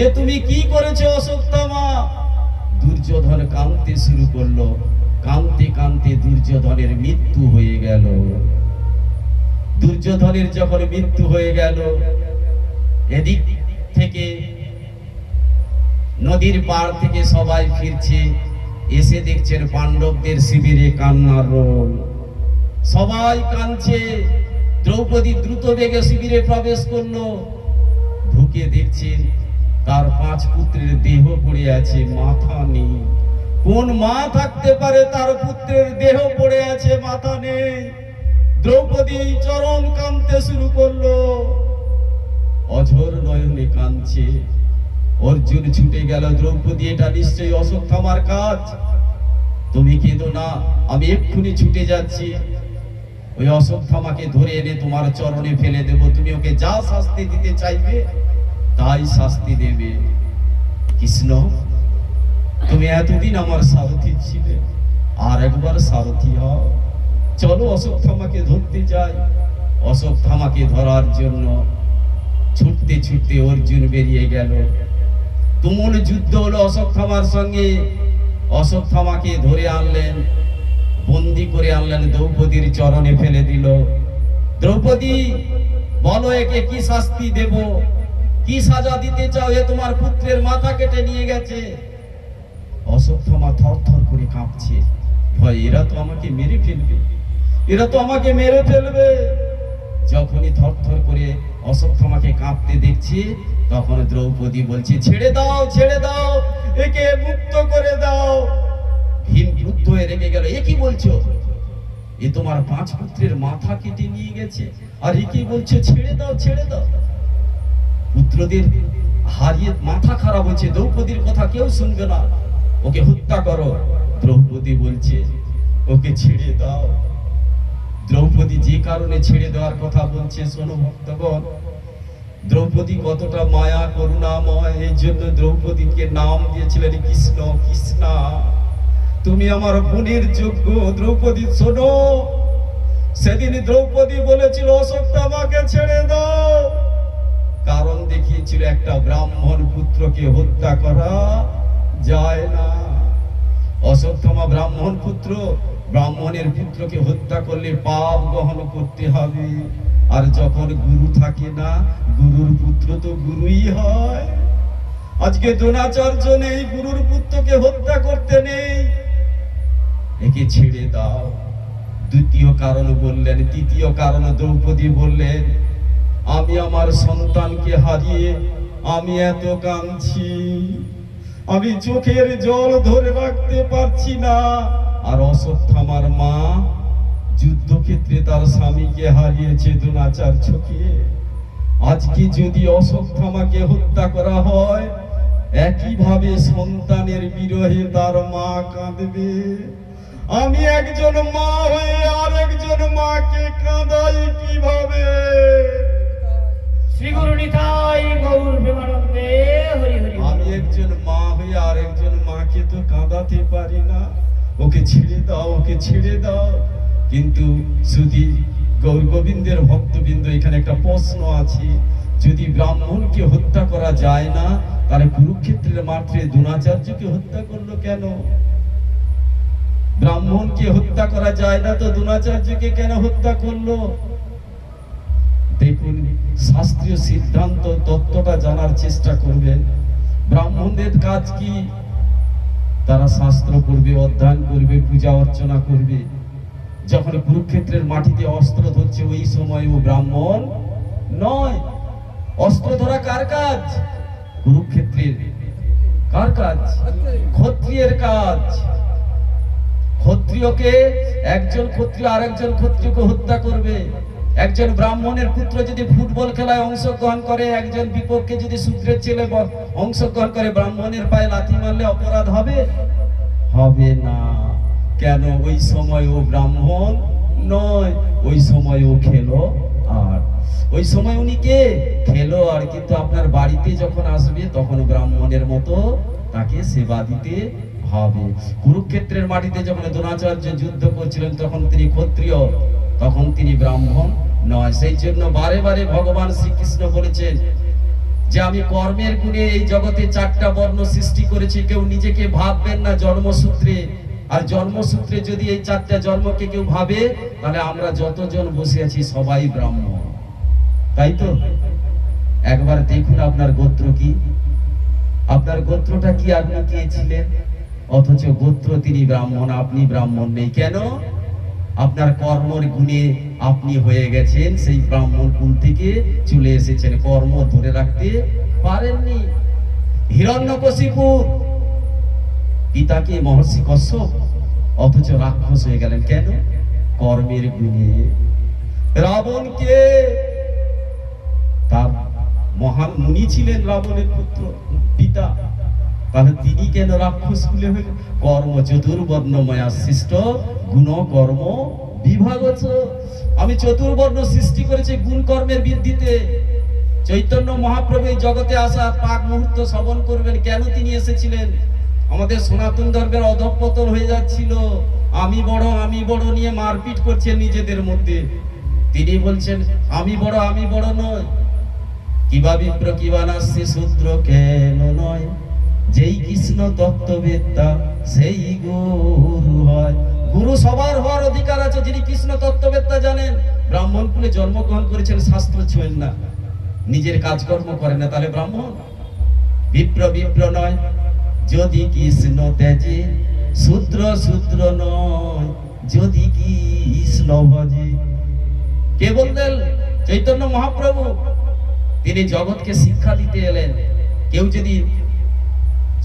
এ তুমি কি করেছো অশ্বত্থামা? দুর্যোধন কাঁদতে শুরু করলো। কাঁদতে কাঁদতে দুর্যোধনের মৃত্যু হয়ে গেল। দুর্যোধনের যখন মৃত্যু হয়ে গেল, এদিক থেকে নদীর পাড় থেকে সবাই ফিরছে, এসে দেখছেন পাণ্ডবদের শিবিরে কান্নার রোল, সবাই কাঁদছে। দ্রৌপদী দ্রুত বেগে শিবিরে প্রবেশ করলো, ঢুকে দেখছেন তার 5 পুত্রের দেহ পড়ে আছে, মাথা নেই। কোন মা থাকতে পারে তার পুত্রের দেহ পড়ে আছে, মাথা নেই? দ্রৌপদী চরম কাঁদতে শুরু করলো, অঝোর নয়নে কাঁদছে। অর্জুন ছুটে গেল, দ্রৌপদী এটা নিশ্চয়ই অশ্বত্থামার কাজ, তুমি কেঁদো না, আমি এক্ষুনি ছুটে যাচ্ছি। ওই অশ্বত্থামাকে ধরে এনে তোমার চরণে ফেলে দেব, তুমি ওকে যা শাস্তি দিতে চাইবে তাই শাস্তি দেবে। কৃষ্ণ তুমি এতদিন আমার সারথি ছিলে, আর একবার সারথি হও, চলো অশ্বত্থামাকে ধরতে যাই। অশ্বত্থামাকে ধরার জন্য ছুটতে ছুটতে অর্জুন বেরিয়ে গেল। তুমুল যুদ্ধ হলো অশ্বত্থামার সঙ্গে। অশ্বত্থামাকে ধরে আনলেন, বন্দি করে আনলেন, দ্রৌপদীর চরণে ফেলে দিল। দ্রৌপদী বলো একে কি শাস্তি দেব, কি সাজা দিতে চাও? এ তোমার পুত্রের মাথা কেটে নিয়ে গেছে। অশ্বত্থামা থর থর করে কাঁপছে, ভয় এরা তো আমাকে মেরে ফেলবে, এরা তো আমাকে মেরে ফেলবে। যখনই থর থর করে অশ্বত্থামাকে কাঁপতে দেখছি, তখন দ্রৌপদী বলছে ছেড়ে দাও, ছেড়ে দাও, একে মুক্ত করে দাও। ভীম ক্রুদ্ধ হয়ে রেগে গেল, এ কি বলছো? এ তোমার 5 পুত্রের মাথা কেটে নিয়ে গেছে, আর এ কি বলছে ছেড়ে দাও, ছেড়ে দাও? পুত্রদের হারিয়ে মাথা খারাপ হচ্ছে, দ্রৌপদীর কথা কেউ শুনবে না, ওকে হত্যা করো। দ্রৌপদী বলছে ওকে ছেড়ে দাও। দ্রৌপদী যে কারণে ছেড়ে দেওয়ার কথা বলছে শোনো ভক্তগণ, দ্রৌপদী কতটা মায়া করুণাময়, এই জন্য দ্রৌপদীকে নাম দিয়েছিলেন কৃষ্ণ। কৃষ্ণা তুমি আমার বোনের যোগ্য। দ্রৌপদী শোনো, সেদিন দ্রৌপদী বলেছিল অশ্বত্থামাকে ছেড়ে দাও, কারণ দেখিয়েছিল একটা ব্রাহ্মণ পুত্রকে হত্যা করা যায় না। অশ্বত্থামা ব্রাহ্মণ পুত্র, ব্রাহ্মণের পুত্রকে হত্যা করলে পাপ গ্রহণ করতে হবে। আর যখন গুরু থাকে না, গুরুর পুত্র তো গুরুই হয়। আজকে দ্রোণাচার্য নেই, গুরুর পুত্রকে হত্যা করতে নেই, একে ছেড়ে দাও। দ্বিতীয় কারণ বললেন। তৃতীয় কারণ দ্রৌপদী বললেন, আমি আমার সন্তানকে হারিয়ে আমি এত কাঁদছি, আমি চোখের জল ধরে রাখতে পারছি না। আর অশ্বত্থামার মা যুদ্ধক্ষেত্রে তার স্বামীকে হারিয়েছে দ্রোণাচার্যকে। আজকে যদি অশ্বত্থামাকে হত্যা করা হয়, একইভাবে সন্তানের বিরহে তার মা কাঁদবে। আমি একজন মা হয়ে আর একজন মাকে কাঁদাই কিভাবে? শ্রী গুরু নিতাই গৌর প্রেমানন্দে হরি হরি বল। আমি একজন মা হয়ে আর একজন মাকে তো কাঁদাতে পারি না। ওকে ছেড়ে দাও, ওকে ছেড়ে দাও। কিন্তু যদি গৌর গোবিন্দের ভক্তবৃন্দ, এখানে একটা প্রশ্ন আছে, যদি ব্রাহ্মণকে হত্যা করা যায় না, তাহলে কুরুক্ষেত্রের মাঠে দ্রোণাচার্যকে হত্যা করলো কেন? ব্রাহ্মণকে হত্যা করা যায় না তো দ্রোণাচার্যকে কেন হত্যা করলো? দেখুন, শাস্ত্রীয় সিদ্ধান্ত তত্ত্বটা জানার চেষ্টা করবেন। ব্রাহ্মণদের কাজ কি? তারা শাস্ত্র পড়বে, অধ্যয়ন করবে, পূজা অর্চনা করবে। যখন কুরুক্ষেত্রের মাটিতে অস্ত্র ধরছে, ওই সময় ও ব্রাহ্মণ নয়। অস্ত্র ধরা কার কাজ? কুরুক্ষেত্রের। কার কাজ? ক্ষত্রিয়ের কাজ। ক্ষত্রিয়কে একজন ক্ষত্রিয় আরেকজন ক্ষত্রিয়কে হত্যা করবে। একজন ব্রাহ্মণের পুত্র যদি ফুটবল খেলায় অংশগ্রহণ করে, একজন বিপক্ষে যদি শূদ্রের ছেলে অংশগ্রহণ করে, ব্রাহ্মণের পায়ে লাথি মারলে অপরাধ হবে? হবে না। কেন? ওই সময় ও ব্রাহ্মণ নয়, ওই সময় ও খেলো। আর ওই সময় উনি কে? খেলো। আর কিন্তু আপনার বাড়িতে যখন আসবে, তখন ব্রাহ্মণের মতো তাকে সেবা দিতে হবে। কুরুক্ষেত্রের মাটিতে যখন দ্রোণাচার্য যুদ্ধ করছিলেন, তখন তিনি ক্ষত্রিয়, তখন তিনি ব্রাহ্মণ নয়। সেই জন্য বারে বারে ভগবান শ্রীকৃষ্ণ বলেছেন যে আমি কর্মের গুণে এই জগতে 4টা বর্ণ সৃষ্টি করেছি। কেউ নিজেকে ভাববেন না জন্মসূত্রে। আর জন্মসূত্রে যদি এই 4টা জন্মকে কেউ ভাবে, তাহলে আমরা যতজন বসে আছি সবাই ব্রাহ্মণ, তাই তো? একবার দেখুন আপনার গোত্র কি? আপনার গোত্রটা কি? আপনি কে ছিলেন? অথচ গোত্র তিনি ব্রাহ্মণ, আপনি ব্রাহ্মণ নেই। কেন? আপনার কর্মের গুণে আপনি হয়ে গেছেন, সেই ব্রাহ্মণ কুল থেকে চলে এসেছেন, কর্ম ধরে রাখতে পারেননি। হিরণ্যকশিপু পিতাকে মহর্ষি কশ্যপ, অথচ রাক্ষস হয়ে গেলেন কেন? কর্মের গুণে। রাবণকে, তার মহান মুনি ছিলেন রাবণের পুত্র পিতা, তাহলে তিনি কেন রাক্ষস কুলে হয়ে? কর্ম চতুর্বর্ণময়া সৃষ্ট, গুণ কর্ম বিভাগচ। আমি চতুর্বর্ণ সৃষ্টি করেছি গুণ কর্মের বৃদ্ধিতে। চৈতন্য মহাপ্রভু এই জগতে আসা পাক মুহূর্ত শ্রবণ করবেন। কেন তিনি এসেছিলেন? আমাদের সনাতন ধর্মের অধঃপতন হয়ে যাচ্ছিল, আমি বড় নিয়ে মারপিট করছে নিজেদের মধ্যে। তিনি বলছেন আমি বড় নয়। কিবা বিপ্র কিবা নাস্তি শূদ্র কেন নয়, যেই কৃষ্ণ তত্ত্ববেত্তা সেই গুরু হয়। গুরু সবার হওয়ার অধিকার আছে, যিনি কৃষ্ণ তত্ত্ববেত্তা জানেন। ব্রাহ্মণ কুলে জন্মগ্রহণ করেছেন, শাস্ত্র ছোঁয়েন না, নিজের কাজকর্ম করেন না, তাহলে ব্রাহ্মণ? বিপ্র নয়, যদি কৃষ্ণ তেজে, শূদ্র নয়, যদি কৃষ্ণ ভজে। কে বললেন? চৈতন্য মহাপ্রভু। তিনি জগৎকে শিক্ষা দিতে এলেন। কেউ যদি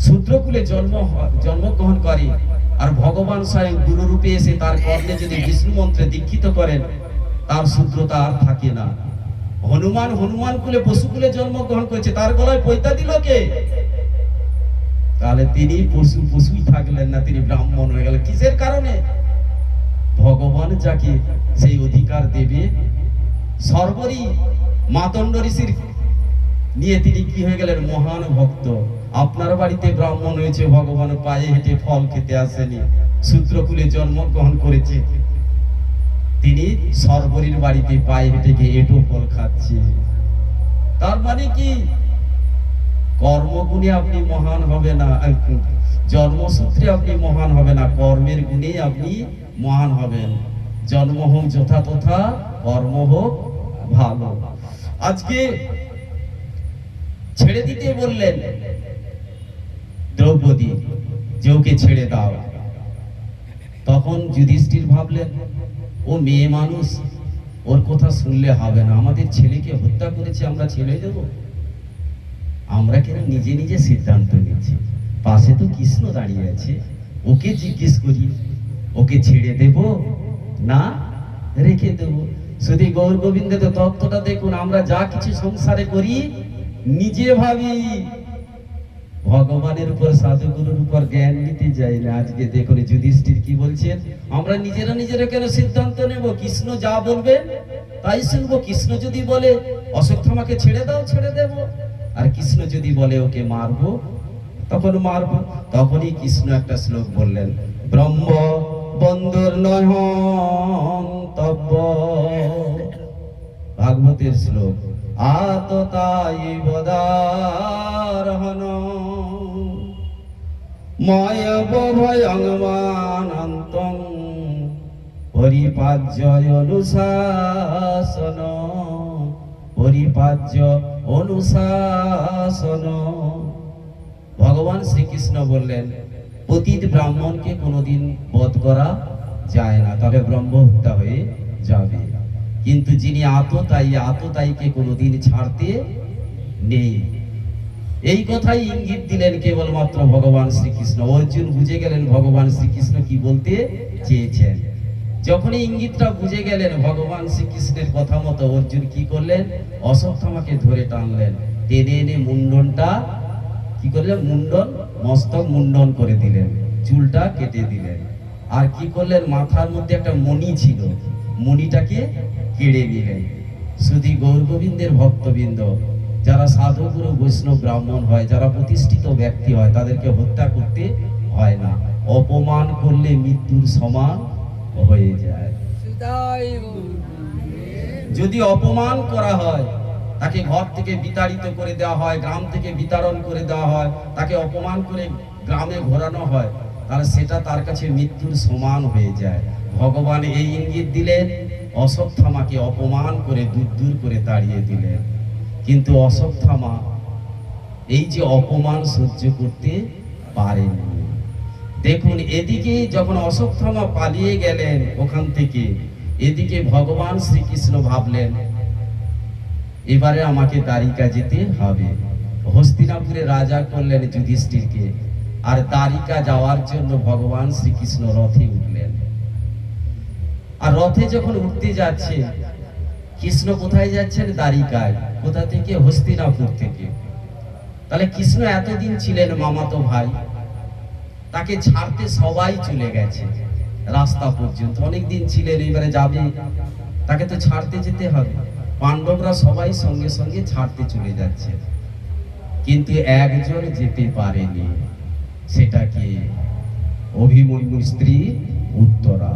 শূদ্রকুলে জন্মগ্রহণ করে, আর ভগবান স্বয়ং গুরু রূপে এসে তার কর্ণে যদি বিষ্ণু মন্ত্রে দীক্ষিত করেন, তার শূদ্রতা আর থাকে না। হনুমান কুলে পশুকুলে জন্মগ্রহণ করেছে, তার গলায় পৈতা দিল কে? তাহলে তিনি পশুই থাকলেন না, তিনি ব্রাহ্মণ হয়ে গেলেন। কিসের কারণে? ভগবান যাকে সেই অধিকার দেবে। সর্বরী মাতণ্ড ঋষির নিয়ে তিনি কি হয়ে গেলেন? মহান ভক্ত। আপনার বাড়িতে ব্রাহ্মণ হয়েছে, ভগবান পায়ে হেঁটে ফল খেতে আসেনি, শূদ্রকুলে জন্মগ্রহণ করেছে, তিনি সর্বরীর বাড়িতে পায়ে হেঁটে গিয়ে এঁটো ফল খাচ্ছে। তার মানে কি? কর্মগুণে আপনি মহান হবে না, জন্মসূত্রে আপনি মহান হবে না, কর্মের গুণে আপনি মহান হবেন। জন্ম হোক যথা তথা, কর্ম হোক ভালো। আজকে ছেড়ে দিতে বললেন দ্রৌপদী যে ওকে ছেড়ে দাও। তখন যুধিষ্ঠির ভাবলেন ও মেয়ে মানুষ, ওর কথা শুনলে হবে না, আমাদের ছেলেকে হত্যা করেছে, আমরা ছেড়ে দেব? আমরা কেন নিজে নিজে সিদ্ধান্ত নিচ্ছি? পাশে তো কৃষ্ণ দাঁড়িয়ে আছে, ওকে জিজ্ঞেস করি, ওকে ছেড়ে দেব না রেখে দেব? শুধু গৌর গোবিন্দের তত্ত্বটা দেখুন, আমরা যা কিছু সংসারে করি নিজে ভাবি, ভগবানের উপর সাধুগুরুর উপর জ্ঞান নিতে যাই না। আজকে দেখুন যুধিষ্ঠির কি বলছেন, আমরা নিজেরা নিজেরা কেন সিদ্ধান্ত নেব? কৃষ্ণ যা বলবেন তাই শুনবো। কৃষ্ণ যদি বলে অশ্বত্থামাকে ছেড়ে দাও, ছেড়ে দেব। আর কৃষ্ণ যদি বলে ওকে মারবো, তখন মারবো। তখনই কৃষ্ণ একটা শ্লোক বললেন, ব্রহ্ম বন্ধুর নয়ন্তব্য, ভাগবতের শ্লোক, আততাই বদারহন ময়ব ভয়ং মানন্তং পরিপাজ্য অনুশাসন, পরিপাজ্য অনুশাসন। ভগবান শ্রীকৃষ্ণ বললেন পতিত ব্রাহ্মণকে কোনোদিন বধ করা যায় না, তবে ব্রহ্ম হত্যা হয়ে যাবে। কিন্তু যিনি আততায়ী, আততায়ীকে কোনোদিন ছাড়তে নেই। এই কথাই ইঙ্গিত দিলেন কেবলমাত্র ভগবান শ্রীকৃষ্ণ। অর্জুন বুঝে গেলেন ভগবান শ্রীকৃষ্ণ কি বলতে চেয়েছেন। যখনই ইঙ্গিতটা বুঝে গেলেন ভগবান শ্রীকৃষ্ণের কথা মতো, অর্জুন কি করলেন, অশ্বত্থামাকে ধরে টানলেন, টেনে এনে মুন্ডনটা কি করলেন, মুন্ডন, মস্তক মুন্ডন করে দিলেন, চুলটা কেটে দিলেন। আর কি করলেন, মাথার মধ্যে একটা মণি ছিল, মণিটাকে কেড়ে নিলেন। শুধু গৌর গোবিন্দের ভক্তবৃন্দ, যারা সাধুগুরু বৈষ্ণব ব্রাহ্মণ হয়, যারা প্রতিষ্ঠিত ব্যক্তি হয়, তাদেরকে হত্যা করতে হয় না। অপমান করলে মৃত্যুর সমান হয়ে যায়। যদি অপমান করা হয়, তাকে ঘর থেকে বিতাড়িত করে দেওয়া হয়, গ্রাম থেকে বিতাড়ন করে দেওয়া হয়, তাকে অপমান করে গ্রামে ঘোরানো হয়, তাহলে সেটা তার কাছে মৃত্যুর সমান হয়ে যায়। ভগবান এই ইঙ্গিত দিলেন, অশ্বত্থামাকে অপমান করে দূর দূর করে তাড়িয়ে দিলেন। কিন্তু অশ্বত্থামা এই যে অপমান সহ্য করতে পারেননি। দেখুন এদিকে যখন অশ্বত্থামা পালিয়ে গেলেন ওখান থেকে, এদিকে ভগবান শ্রীকৃষ্ণ ভাবলেন এবারে আমাকে দ্বারিকা যেতে হবে। হস্তিনাপুরে রাজা করলেন যুধিষ্ঠিরকে, আর দ্বারিকা যাওয়ার জন্য ভগবান শ্রীকৃষ্ণ রথে উঠলেন। আর রথে যখন উঠতে যাচ্ছে, কৃষ্ণ কোথায় যাচ্ছেন, দ্বারিকায়। কোথা থেকে, হস্তিনাপুর থেকে। তাহলে কৃষ্ণ এতদিন ছিলেন মামাতো ভাই, তাকে ছাড়তে সবাই চলে গেছে রাস্তা পর্যন্ত, অনেকদিন ছিলেন, এবারে যাবে, তাকে তো ছাড়তে যেতে হবে। পাণ্ডবরা সবাই সঙ্গে সঙ্গে ছাড়তে চলে যাচ্ছে, কিন্তু একজন যেতে পারেনি, সেটা কি, অভিমন্যুর স্ত্রী উত্তরা।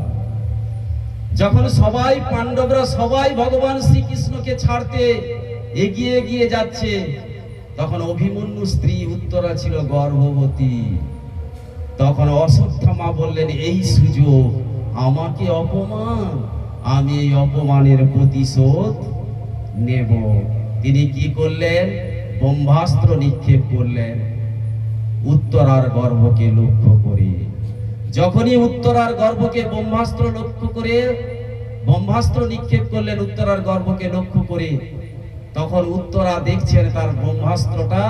যখন সবাই পাণ্ডবরা সবাই ভগবান শ্রীকৃষ্ণকে ছাড়তে এগিয়ে এগিয়ে যাচ্ছে, তখন অভিমন্যু স্ত্রী উত্তরা ছিল গর্ভবতী। তখন অশ্বত্থামা বললেন এই সুযোগ, আমাকে অপমান, আমি এই অপমানের প্রতিশোধ নেব। তিনি কি করলেন, ব্রহ্মাস্ত্র নিক্ষেপ করলেন উত্তরার গর্ভকে লক্ষ্য করে। যখনই উত্তরার গর্ভকে ব্রহ্মাস্ত্র লক্ষ্য করে, ব্রহ্মাস্ত্র নিক্ষেপ করলেন উত্তরার গর্ভকে লক্ষ্য করে, তখন উত্তরা দেখছেন তার ব্রহ্মাস্ত্রটা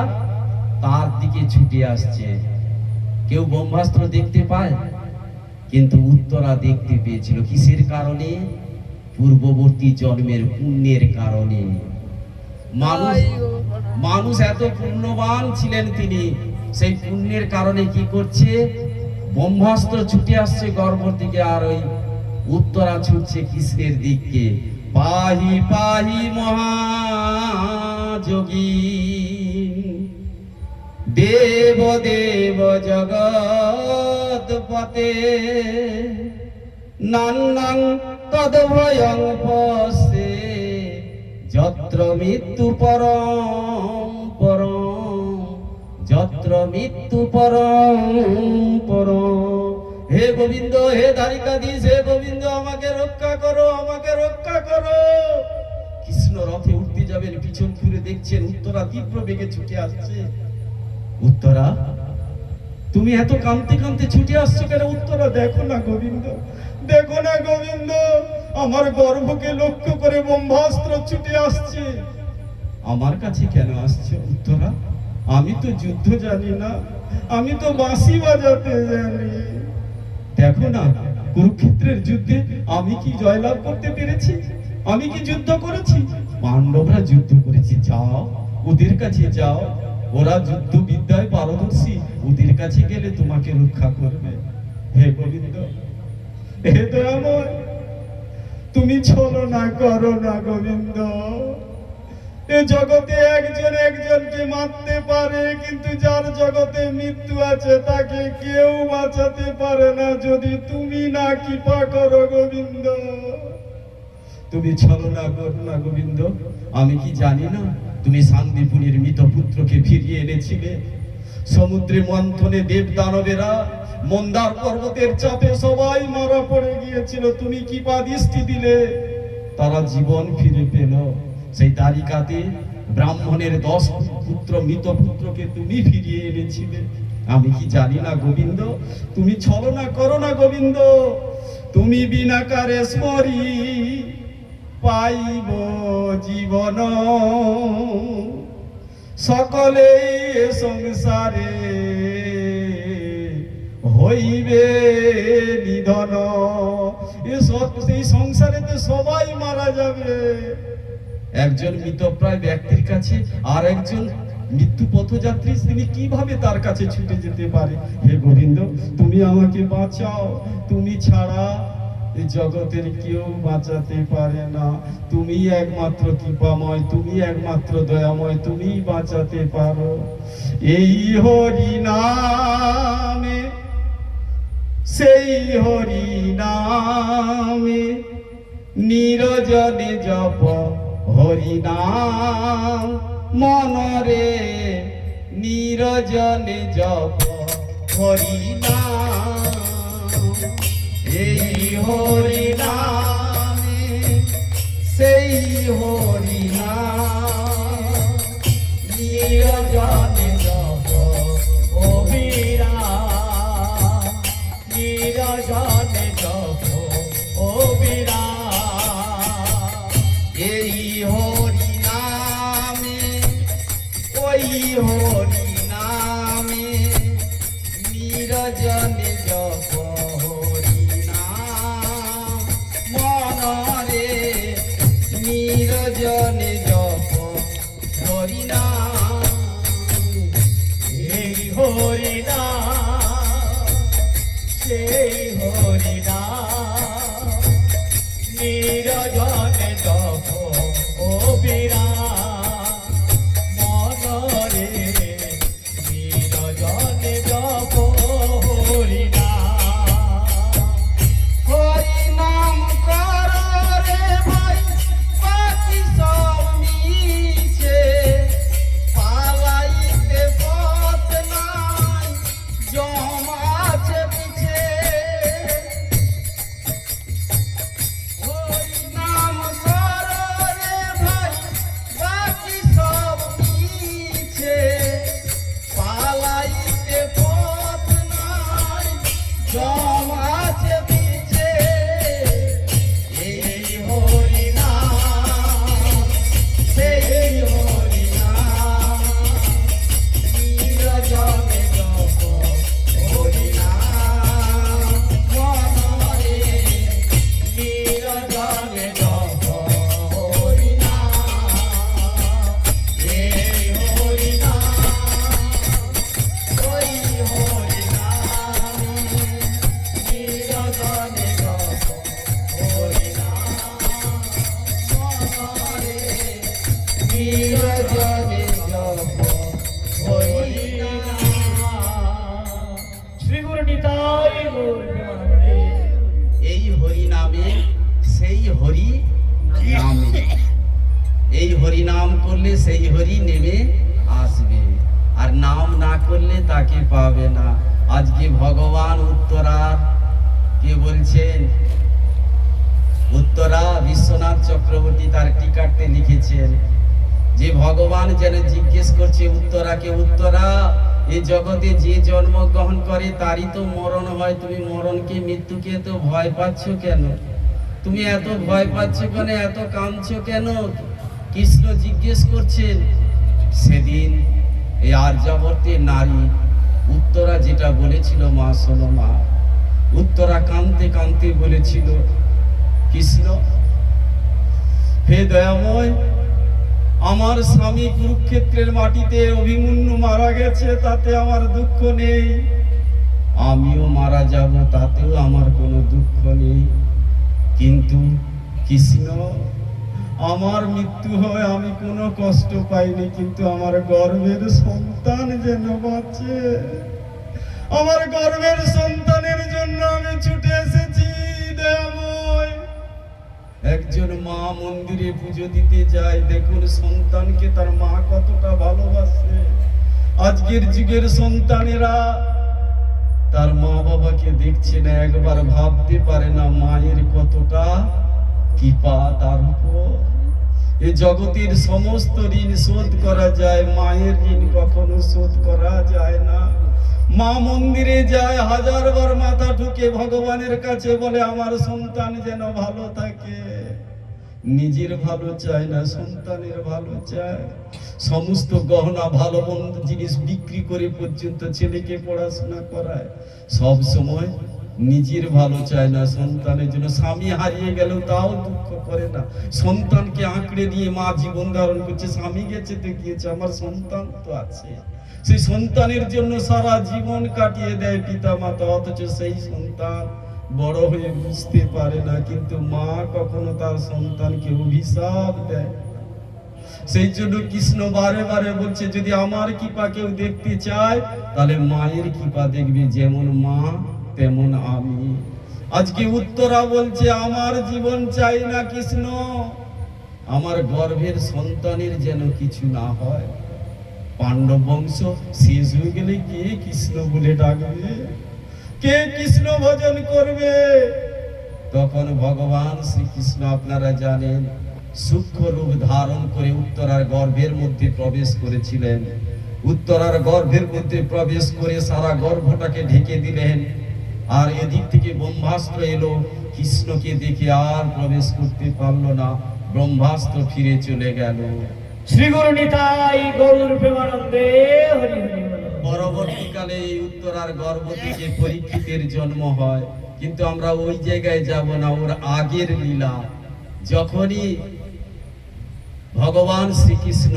তার দিকে ছুটে আসছে। কেউ ব্রহ্মাস্ত্র দেখতে পায়, কিন্তু উত্তরা দেখতে পেয়েছিল। কিসের কারণে, পূর্ববর্তী জন্মের পুণ্যের কারণে। মানুষ এত পুণ্যবান ছিলেন তিনি, সেই পুণ্যের কারণে কি করছে, ব্রহ্মাস্ত্র ছুটে আসছে গর্ভ থেকে, আর ওই উত্তরা ছুটছে কৃষ্ণের দিকে। পাহি পাহি মহাযোগী দেব দেব জগৎপতে নান্নাং তদ্ভয়ং পশ্যে যত্র মৃত্যু পরম পরম, যত্র মৃত্যু পরম পরম। হে গোবিন্দ, হে দ্বারিকাধীশ, হে গোবিন্দ, আমাকে রক্ষা করো, আমাকে রক্ষা করো। কৃষ্ণ রথে উঠতে যাবেন, পিছন ফিরে দেখছেন উত্তরা তীব্র বেগে ছুটে আসছে। উত্তরা, তুমি এত কাঁদতে কাঁদতে ছুটে আসছো কেন? উত্তরা, দেখো না গোবিন্দ, দেখো না গোবিন্দ, আমার গর্ভকে লক্ষ্য করে ব্রহ্মাস্ত্র ছুটে আসছে। আমার কাছে কেন আসছে উত্তরা? আমি তো যুদ্ধ জানি না, আমি তো বাঁশি বাজাতে জানি। দেখো না, কুরুক্ষেত্রের যুদ্ধে আমি কি জয়লাভ করতে পেরেছি? আমি কি যুদ্ধ করেছি? পাণ্ডবরা যুদ্ধ করেছে। যাও, ওদের কাছে যাও, ওরা যুদ্ধ বিদ্যায় পারদর্শী, ওদের কাছে গেলে তোমাকে রক্ষা করবে। হে গোবিন্দ, হে দয়াময়, তুমি ছলনা করো না গোবিন্দ। এ জগতে একজন একজনকে মারতে পারে, কিন্তু যার জগতে মৃত্যু আছে তাকে কেউ বাঁচাতে পারে না যদি তুমি না কৃপা করো গোবিন্দ। তুমি ছলনা করো না গোবিন্দ। আমি কি জানি না তুমি শান্তিপুরের মৃত পুত্রকে ফিরিয়ে এনেছিলে? সমুদ্রে মন্থনে দেব দানবেরা মন্দার পর্বতের চাপে সবাই মারা পড়ে গিয়েছিল, তুমি কৃপা দৃষ্টি দিলে, তারা জীবন ফিরে পেল। সেই তালিকাতে ব্রাহ্মণের 10 পুত্র, মৃত পুত্রকে তুমি ফিরিয়ে এনেছিলে। আমি কি জানি না গোবিন্দ? তুমি ছলনা করো না গোবিন্দ। তুমি বিনা কারে স্মরি পাইব জীবন, সকলে সংসারে হইবে নিধন। এই সংসারে তো সবাই মারা যাবে। একজন মৃতপ্রায় ব্যক্তির কাছে আর একজন মৃত্যু পথযাত্রী, তিনি কিভাবে তার কাছে ছুটে যেতে পারে? হে গোবিন্দ, তুমি আমাকে বাঁচাও। তুমি ছাড়া এই জগতের কেউ বাঁচাতে পারে না। তুমি একমাত্র কৃপাময়, তুমি একমাত্র দয়াময়, তুমি বাঁচাতে পারো। এই হরি নামে, সেই হরি নামে নিরজনে জপ হরি নাম মনরে, নিরজনে জপ হরি নাম। এই হরি নামে, সেই হরি নাম নিরজনে জপ অবিরাম, নিরজনে জপ অবিরাম। এই হরি নামে, ওই হরি নামে নিরজনে জপ হরি নাম মনরে, নিরজনে জপ হরি নাম। এই হরি নাম, সেই হরি নাম নিরজনে জপ অবিরাম, মনরে নিরজনে জপ হরি নাম। হরি নাম করো রে ভাই, বাকি সব মিছে, পালাইতে পথ নাই, জমাছে পিছে। হরি নাম করো রে ভাই, বাকি সব মিছে, পালাইতে পথ নাই, জমাছে পিছে। এই হরি নাম, সেই হরি নাম নিরজনে জপ হরি নাম মনরে, নিরজনে জপ হরি নাম। এই হরি নাম, ওই হরি নাম নিরজনে জপ হরি নাম মনরে, নিরজনে জপ হরি নাম। শ্রী গুরু নিতাই গৌর প্রেমানন্দে। এই হরি নামে, সেই হরি নামে, এই হরি নাম করলে সেই হরি নেমে আসবে, আর নাম না করলে তাকে পাবে না। আজকে ভগবান উত্তরার কে বলছেন? উত্তরা বিশ্বনাথ চক্রবর্তী তার টিকাতে লিখেছেন যে ভগবান যেন জিজ্ঞেস করছে উত্তরাকে, উত্তরা এই জগতে যে জন্মগ্রহণ করে তারই তো মরণ হয়, তুমি মরণকে মৃত্যুকে তো ভয় পাচ্ছ কেন? তুমি এত ভয় পাচ্ছ কেন? এত কাঁদছো কেন? কৃষ্ণ জিজ্ঞেস করছেন। সেদিন এই আর্যাবর্তের নারী উত্তরা যেটা বলেছিল, মা শোনো মা, উত্তরা কাঁদতে কাঁদতে বলেছিল, কৃষ্ণ হে দয়াময়, আমার স্বামী কুরুক্ষেত্রের মাটিতে অভিমন্যু মারা গেছে, তাতে আমার দুঃখ নেই। আমিও মারা যাব, তাতেও আমার কোনো দুঃখ নেই। কিন্তু কৃষ্ণ, আমার মৃত্যু হয় আমি কোনো কষ্ট পাইনি, কিন্তু আমার গর্ভের সন্তান যেন বাঁচে। আমার গর্ভের সন্তানের জন্য আমি ছুটে এসেছি দয়াময়। একজন মা মন্দিরে পুজো দিতে যায়, দেখুন সন্তানকে তার মা কতটা ভালোবাসে। আজকের যুগের সন্তানেরা তার মা বাবাকে দেখছে না, একবার ভাবতে পারে না মায়ের কতটা কৃপা তার উপর। এ জগতের সমস্ত ঋণ শোধ করা যায়, মায়ের ঋণ কখনো শোধ করা যায় না। মা মন্দিরে যায়, হাজারবার মাথা ঠুকে ভগবানের কাছে বলে আমার সন্তান যেন ভালো থাকে। নিজের ভালো চায় না, সন্তানের ভালো চায়। সমস্ত গহনা ভালো মন্দ জিনিস বিক্রি করে পর্যন্ত ছেলেকে পড়াশোনা করায়। সব সময় নিজের ভালো চায় না, সন্তানের জন্য। স্বামী হারিয়ে গেলেও তাও দুঃখ করে না, সন্তানকে আঁকড়ে নিয়ে মা জীবন ধারণ করছে। স্বামী গেছে তো গিয়েছে, আমার সন্তান তো আছে। সেই সন্তানের জন্য সারা জীবন কাটিয়ে দেয় পিতা মাতা, অথচ সেই সন্তান বড় হয়ে বুঝতে পারে না। কিন্তু মা কখনো তার সন্তানকে অভিশাপ দেয়। সেই জন্য কৃষ্ণ বারে বারে বলছে, যদি আমার কৃপা কেউ দেখতে চায় তাহলে মায়ের কৃপা দেখবে, যেমন মা তেমন আমি। আজকে উত্তরা বলছে, আমার জীবন চাই না কৃষ্ণ, আমার গর্ভের সন্তানের যেন কিছু না হয়। পাণ্ডব বংশ শেষ হয়ে গেলে কে কৃষ্ণ বলে ডাকবে? কে কৃষ্ণ ভজন করবে? তখন ভগবান শ্রীকৃষ্ণ, আপনারা জানেন, সূক্ষ্ম রূপ ধারণ করে উত্তরার গর্ভের মধ্যে প্রবেশ করেছিলেন। উত্তরার গর্ভের মধ্যে প্রবেশ করে সারা গর্ভটাকে ঢেকে দিলেন। আর এদিক থেকে ব্রহ্মাস্ত্র এলো, কৃষ্ণকে দেখে আর প্রবেশ করতে পারলো না, ব্রহ্মাস্ত্র ফিরে চলে গেল। শ্রী গুরু নিতাই গৌর প্রেমানন্দে হরি হরি বল। পরবর্তীকালে এই উত্তরার গর্ভ থেকে পরীক্ষিতের জন্ম হয়, কিন্তু আমরা ওই জায়গায় যাব না। ওর আগের লীলা, যখনই ভগবান শ্রীকৃষ্ণ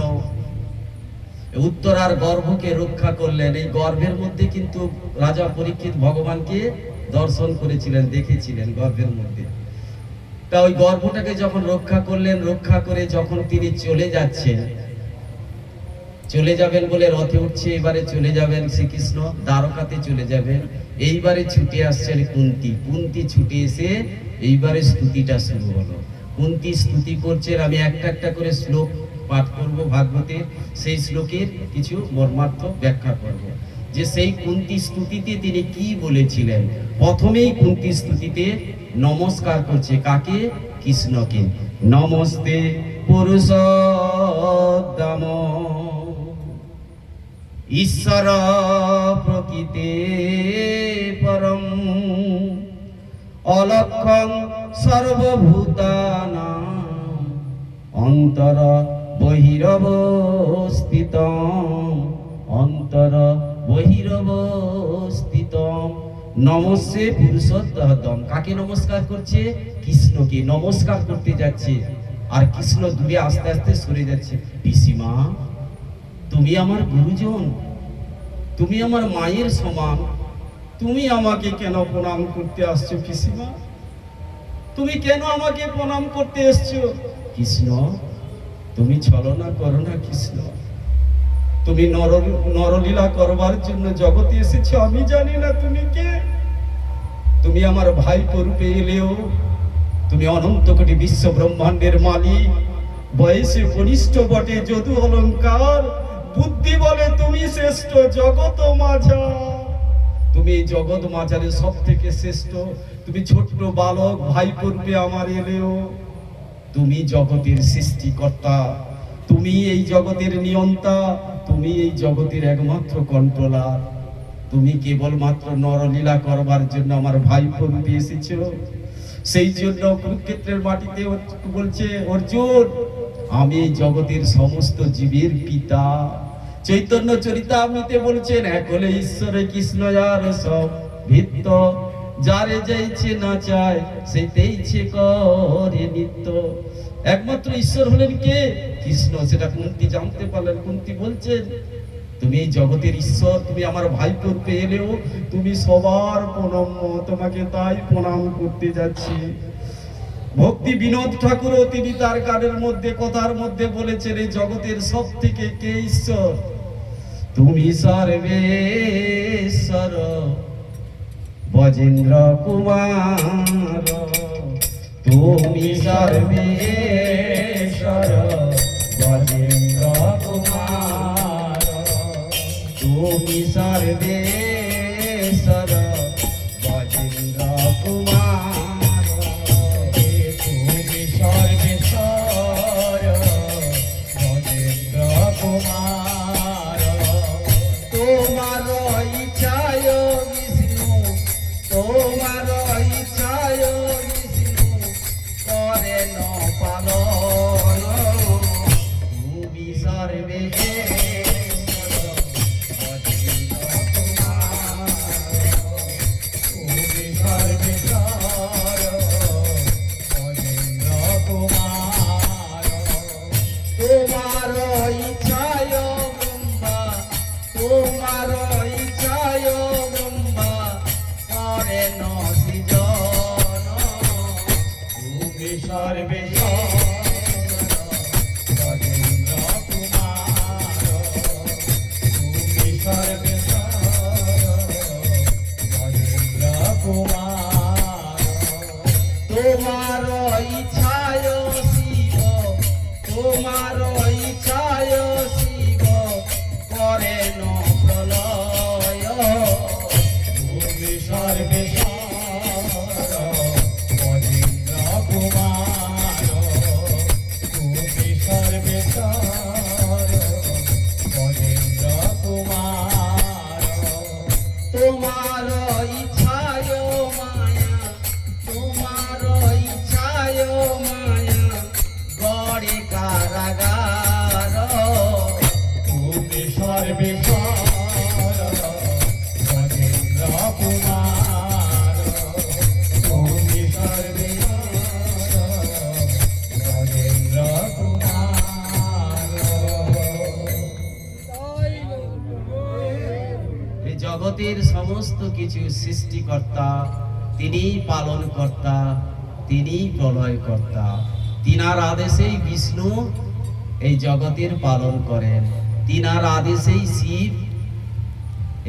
উত্তরার গর্ভকে রক্ষা করলেন, এই গর্ভের মধ্যে কিন্তু রাজা পরীক্ষিত ভগবানকে দর্শন করেছিলেন, দেখেছিলেন গর্ভের মধ্যে। তা ওই গর্ভটাকে যখন রক্ষা করলেন, রক্ষা করে যখন তিনি চলে যাচ্ছেন, চলে যাবেন বলে রথে উঠছে, এবারে চলে যাবেন শ্রীকৃষ্ণ, দ্বারকাতে চলে যাবেন। এইবারে ছুটে আসছেন কুন্তী। কুন্তী ছুটে এসে এইবারে স্তুতিটা শুরু হলো। কুন্তী স্তুতি করছেন। আমি একটা একটা করে শ্লোক পাঠ করব ভাগবতের, সেই শ্লোকের কিছু মর্মার্থ ব্যাখ্যা করব, যে সেই কুন্তী স্তুতিতে তিনি কি বলেছিলেন। প্রথমেই কুন্তী স্তুতিতে নমস্কার করছে কাকে? কৃষ্ণকে। নমস্তে পুরুষোত্তম ঈশ্বর প্রকৃতে পরম অলক্ষং সর্বভূতানাং অন্তর বহিরবস্থিতম অন্তর বহিরবস্থিতম। নমস্তে পুরুষোত্তম। কাকে নমস্কার করছে? কৃষ্ণকে নমস্কার করতে যাচ্ছে। আর কৃষ্ণ দূরে আস্তে আস্তে সরে যাচ্ছে। পিসিমা, তুমি আমার গুরুজন, তুমি আমার মায়ের সমান, তুমি আমাকে কেন প্রণাম করতে আসছো? পিসিমা, তুমি কেন আমাকে প্রণাম করতে এসছো? কৃষ্ণ, তুমি ছলনা করো না কৃষ্ণ, তুমি নরলীলা করবার জন্য জগতে এসেছো। আমি জানি না তুমি কে। তুমি আমার ভাই রূপে এলেও তুমি অনন্ত কোটি বিশ্ব ব্রহ্মাণ্ডের মালিক। বয়সে কনিষ্ঠ বটে যদু অলঙ্কার, বুদ্ধি বলে তুমি শ্রেষ্ঠ জগত মাঝা। তুমি তুমি জগৎ মাঝারে সব থেকে শ্রেষ্ঠ, তুমি ছোট্ট বালক ভাই করবে আমার এলেও, তুমি জগতের সৃষ্টিকর্তা, তুমি এই জগতের নিয়ন্তা, তুমি এই জগতের একমাত্র কন্ট্রোলার। তুমি কেবলমাত্র নরলীলা করবার জন্য আমার ভাই করবে এসেছো। সেই জন্য কুরুক্ষেত্রের মাটিতে বলছে অর্জুন, আমি এই জগতের সমস্ত জীবের পিতা। চৈতন্য চরিতামৃতে বলছেন, এক হলে ঈশ্বরে কৃষ্ণ যার সব ভিত্ত, যারে যাইছে না চায় সেইতেইছে করে নিত্য। একমাত্র ঈশ্বর হলেন কে? কৃষ্ণ। সেটা কুন্তি জানতে পারলেন। কুন্তি বলছেন, তুমি এই জগতের ঈশ্বর, তুমি আমার ভাই করতে এলেও তুমি সবার প্রণম্য, তোমাকে তাই প্রণাম করতে যাচ্ছি। ভক্তি বিনোদ ঠাকুরও তিনি তার গানের মধ্যে কথার মধ্যে বলেছেন, এই জগতের সব থেকে কে ঈশ্বর? তুমি সর্বেশ্বর বজেন্দ্র কুমার, তুমি সর্বেশ্বর বজেন্দ্র কুমার, তুমি সর্বেশ্বর বজেন্দ্র কুমার, তুমি সর্বেশ্বর বজেন্দ্র কুমার। তোমার ইচ্ছায় বিষ্ণু, তোমার ইচ্ছায় বিষ্ণু করেন পালন, তুমি সর্বেশ্বর বজেন্দ্র কুমার, তুমি সর্বেশ্বর বজেন্দ্র কুমার। তোমার ইচ্ছায় ব্রহ্মা, তোমার ইচ্ছায় ব্রহ্মা করেন সৃজন, তুমি সর্বেশ্বর বজেন্দ্র কুমার, তুমি সর্বেশ্বর বজেন্দ্র কুমার। তোমার ইচ্ছায় শিব, তোমার ইচ্ছায় শিব করেন প্রলয়, তুমি সর্বেশ্বর বজেন্দ্র কুমার, তুমি সর্বেশ্বর বজেন্দ্র কুমার। তোমার ইচ্ছায় মায়া, তোমার ইচ্ছায় মায়া গড়ে কারাগার, তুমি সর্বেশ্বর বজেন্দ্র কুমার, তুমি সর্বেশ্বর বজেন্দ্র কুমার। এই জগতের সমস্ত কিছু সৃষ্টিকর্তা, তিনিই পালনকর্তা, তিনিই প্রলয়কর্তা। তিনার আদেশেই বিষ্ণু এই জগতের পালন করেন, তিনার আদেশেই শিব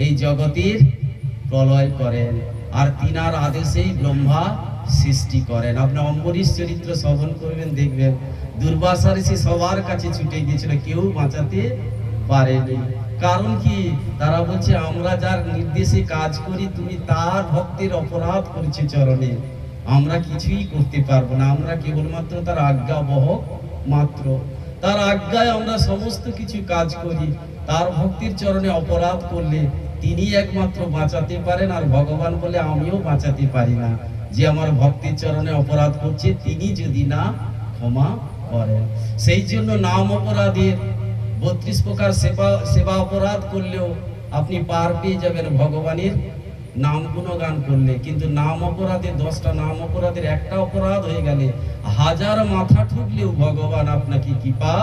এই জগতের প্রলয় করেন, আর তিনার আদেশেই ব্রহ্মা সৃষ্টি করেন। আপনি অম্বরীশ চরিত্র শ্রবণ করবেন, দেখবেন দুর্বাসা ঋষি সবার কাছে ছুটে গিয়েছিল, কেউ বাঁচাতে পারেনি। কারণ কি? তারা বলছে, আমরা যার নির্দেশে কাজ করি, তুমি তার ভক্তের অপরাধ করেছে চরণে, আমরা কিছুই করতে পারবো না, আমরা কেবলমাত্র তার আজ্ঞাবহক মাত্র, তার আজ্ঞায় আমরা সমস্ত কিছু কাজ করি। তার ভক্তির চরণে অপরাধ করলে তিনি একমাত্র বাঁচাতে পারেন, আর ভগবান বলে আমিও বাঁচাতে পারি না। যে আমার ভক্তির চরণে অপরাধ করছে তিনি যদি না ক্ষমা করেন, সেই জন্য নাম অপরাধের 32 প্রকার সেবা অপরাধ করলেও আপনি পার পেয়ে যাবেন ভগবানের নাম গুণগান করলে। কিন্তু নাম অপরাধে 10টা নাম অপরাধের একটা অপরাধ হয়ে গেলে 1000 মাথা ঠুকলেও ভগবান আপনাকে কৃপা